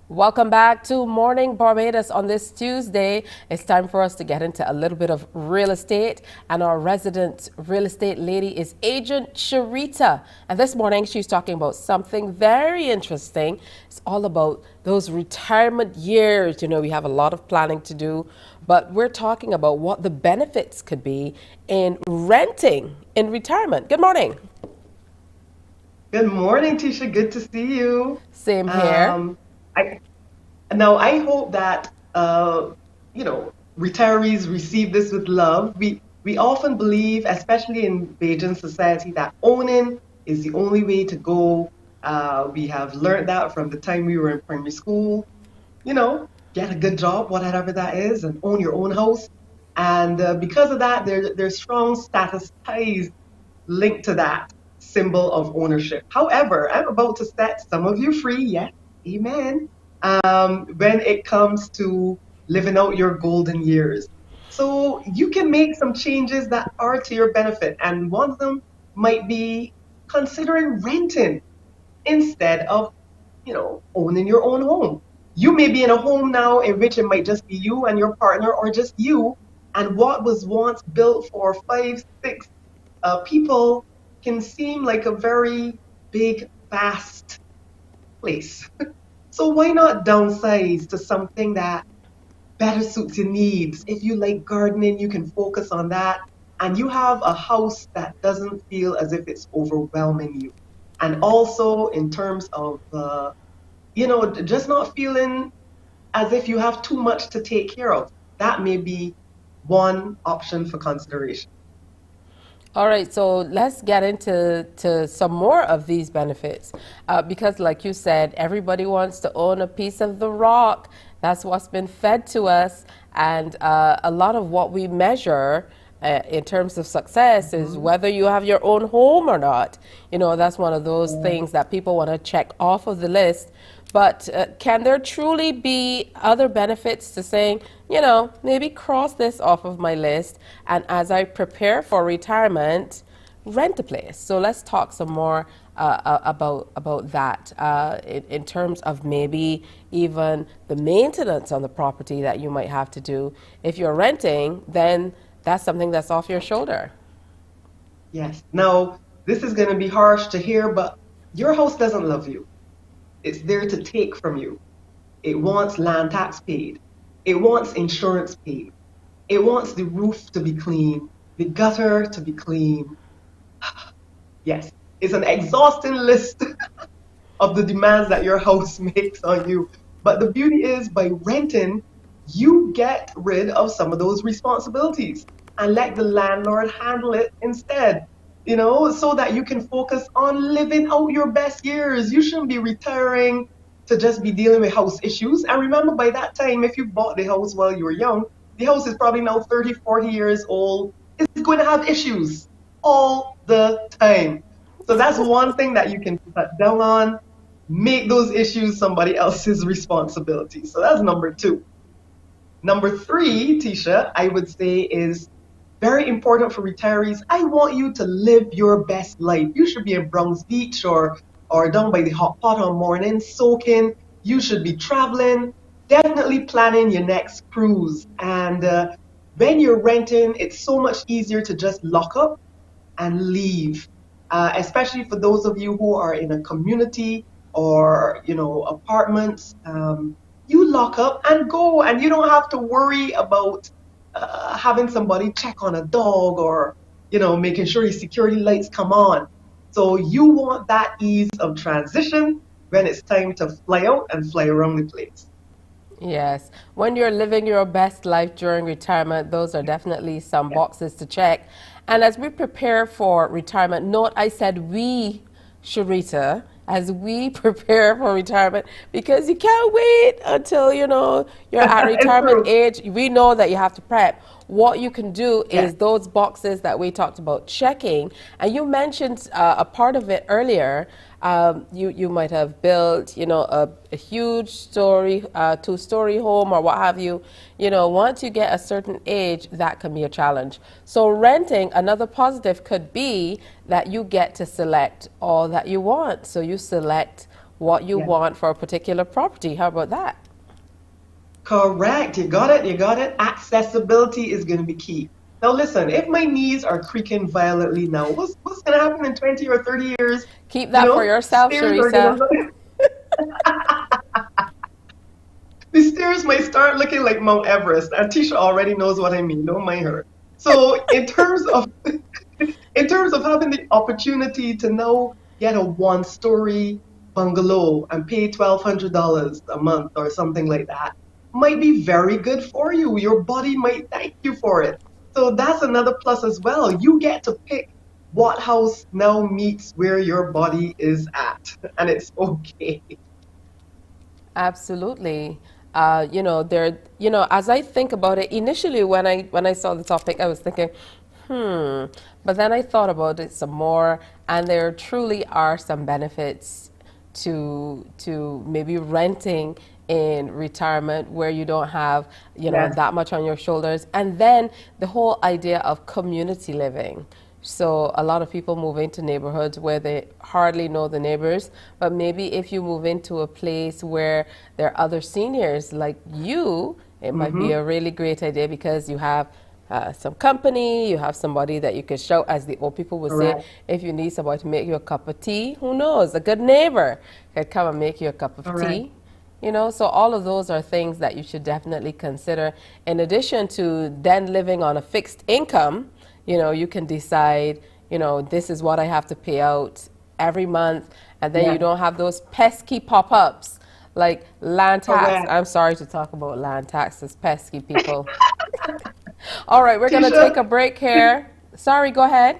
Welcome back to Morning Barbados on this Tuesday. It's time for us to get into a little bit of real estate, and our resident real estate lady is Agent Sharita. And this morning she's talking about something very interesting. It's all about those retirement years. You know, we have a lot of planning to do, but we're talking about what the benefits could be in renting in retirement. Good morning. Good morning, Tisha. Good to see you. Same here. I hope that retirees receive this with love. We often believe, especially in Bajan society, that owning is the only way to go. We have learned that from the time we were in primary school. You know, get a good job, whatever that is, and own your own house. And because of that, there's strong status ties linked to that symbol of ownership. However, I'm about to set some of you free. Yes, amen. When it comes to living out your golden years. So you can make some changes that are to your benefit. And one of them might be considering renting instead of, owning your own home. You may be in a home now in which it might just be you and your partner, or just you. And what was once built for 5, 6 people can seem like a very big, vast place. So why not downsize to something that better suits your needs? If you like gardening, you can focus on that. And you have a house that doesn't feel as if it's overwhelming you. And also in terms of, just not feeling as if you have too much to take care of. That may be one option for consideration. All right, so let's get into some more of these benefits because like you said, everybody wants to own a piece of the rock. That's what's been fed to us, and a lot of what we measure in terms of success is whether you have your own home or not. You know, that's one of those things that people want to check off of the list. But can there truly be other benefits to saying, you know, maybe cross this off of my list, and as I prepare for retirement, rent a place? So let's talk some more about that in terms of maybe even the maintenance on the property that you might have to do. If you're renting, then that's something that's off your shoulder. Yes. Now, this is going to be harsh to hear, but your house doesn't love you. It's there to take from you. It wants land tax paid. It wants insurance paid. It wants the roof to be clean, the gutter to be clean. Yes, it's an exhausting list of the demands that your house makes on you. But the beauty is, by renting, you get rid of some of those responsibilities and let the landlord handle it instead, you know, so that you can focus on living out your best years. You shouldn't be retiring to just be dealing with house issues. And remember, by that time, if you bought the house while you were young, the house is probably now 30, 40 years old. It's going to have issues all the time. So that's one thing that you can cut down on. Make those issues somebody else's responsibility. So that's number 2. Number 3, Tisha, I would say is very important for retirees. I want you to live your best life. You should be in Browns Beach or down by the hot pot on morning, soaking. You should be traveling, definitely planning your next cruise. And when you're renting, it's so much easier to just lock up and leave, especially for those of you who are in a community or, you know, apartments. You lock up and go, and you don't have to worry about having somebody check on a dog or, you know, making sure your security lights come on. So you want that ease of transition when it's time to fly out and fly around the place. Yes. When you're living your best life during retirement, those are definitely some boxes to check. And as we prepare for retirement, note I said we, Sharita, as we prepare for retirement, because you can't wait until, you know, you're at retirement age. We know that you have to prep. What you can do is those boxes that we talked about checking, and you mentioned a part of it earlier. You might have built, you know, a huge story, 2-story home or what have you. You know, once you get a certain age, that can be a challenge. So renting, another positive could be that you get to select all that you want. So you select what you want for a particular property. How about that? Correct. You got it. You got it. Accessibility is going to be key. Now, listen, if my knees are creaking violently now, what's going to happen in 20 or 30 years? Keep that for yourself, Teresa. The stairs might start looking like Mount Everest. And Tisha already knows what I mean. Don't mind her. So in terms of having the opportunity to now get a 1-story bungalow and pay $1,200 a month or something like that, might be very good for you. Your body might thank you for it. So that's another plus as well. You get to pick what house now meets where your body is at, and it's okay. Absolutely. You know, as I think about it, initially when I saw the topic, I was thinking, but then I thought about it some more, and there truly are some benefits to maybe renting in retirement where you don't have, you know, that much on your shoulders. And then the whole idea of community living. So a lot of people move into neighborhoods where they hardly know the neighbors, but maybe if you move into a place where there are other seniors like you, it might be a really great idea because you have some company, you have somebody that you can shout, as the old people would say, if you need somebody to make you a cup of tea, who knows, a good neighbor could come and make you a cup of tea. You know, so all of those are things that you should definitely consider. In addition to then living on a fixed income, you know, you can decide, you know, this is what I have to pay out every month, and then you don't have those pesky pop-ups like land tax. I'm sorry to talk about land taxes, pesky people. All right, we're going to take a break here. Sorry, go ahead.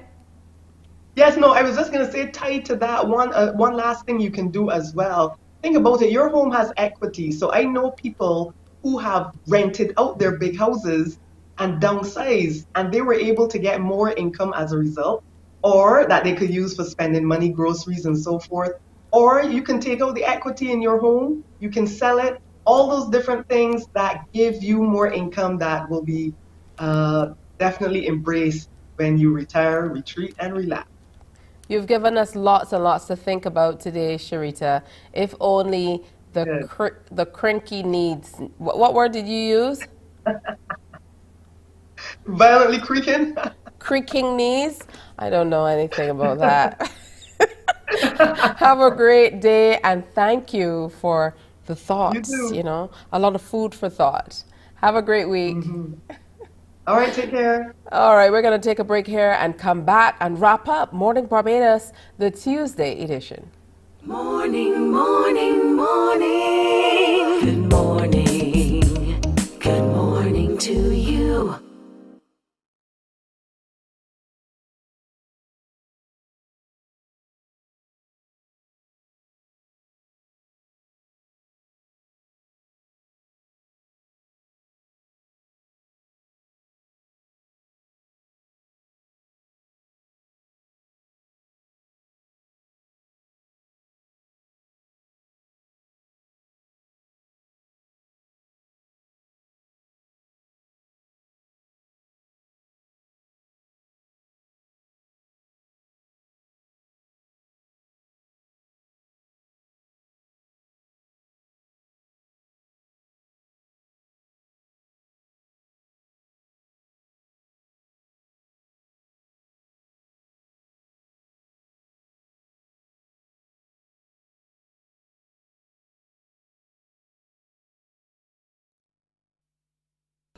Yes, no, I was just going to say, tied to that, one last thing you can do as well. Think about it. Your home has equity. So I know people who have rented out their big houses and downsize, and they were able to get more income as a result, or that they could use for spending money, groceries, and so forth. Or you can take out the equity in your home, you can sell it, all those different things that give you more income that will be definitely embraced when you retire, retreat, and relax. You've given us lots and lots to think about today, Sharita. If only the crinky needs. What word did you use? Violently creaking? Creaking knees? I don't know anything about that. Have a great day, and thank you for the thoughts. You know, a lot of food for thought. Have a great week. All right, take care. All right, we're going to take a break here and come back and wrap up Morning Barbados, the Tuesday edition. Morning, morning, morning. Good morning. Good morning to you.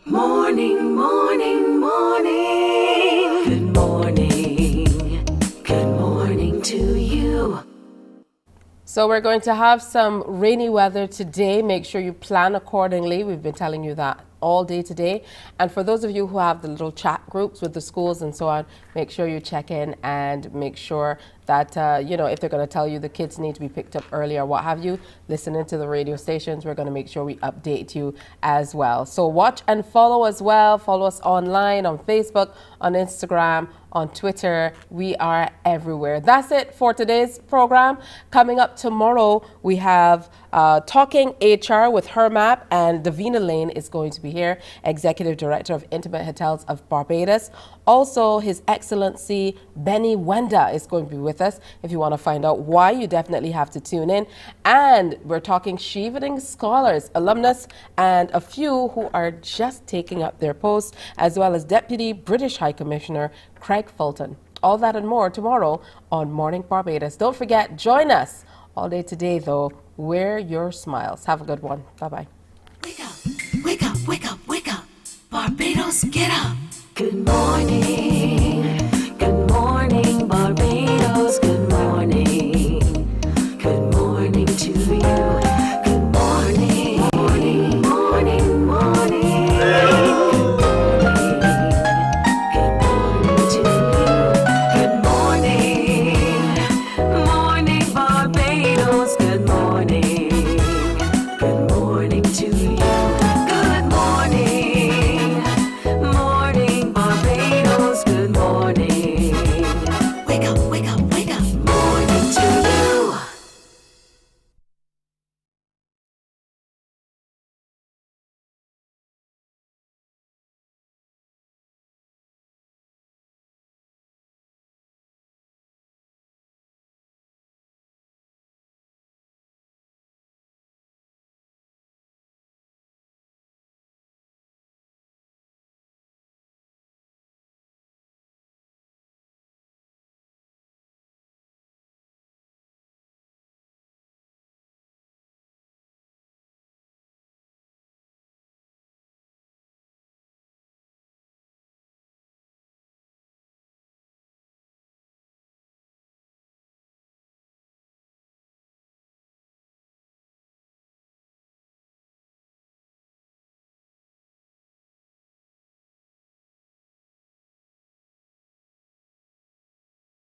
Morning, morning, morning. Good morning. Good morning to you. So we're going to have some rainy weather today. Make sure you plan accordingly. We've been telling you that all day today. And for those of you who have the little chat groups with the schools and so on, make sure you check in and make sure that, you know, if they're going to tell you the kids need to be picked up early or what have you, listening to the radio stations, we're going to make sure we update you as well. So watch and follow as well. Follow us online on Facebook, on Instagram, on Twitter. We are everywhere. That's it for today's program. Coming up tomorrow, we have Talking HR with Hermap, and Davina Lane is going to be here, Executive Director of Intimate Hotels of Barbados. Also, His Excellency Benny Wenda is going to be with us. If you want to find out why, you definitely have to tune in. And we're talking Chevening scholars, alumnus, and a few who are just taking up their posts, as well as Deputy British High Commissioner Craig Fulton. All that and more tomorrow on Morning Barbados. Don't forget, join us all day today, though. Wear your smiles. Have a good one. Bye-bye. Wake up, wake up, wake up. Barbados, get up.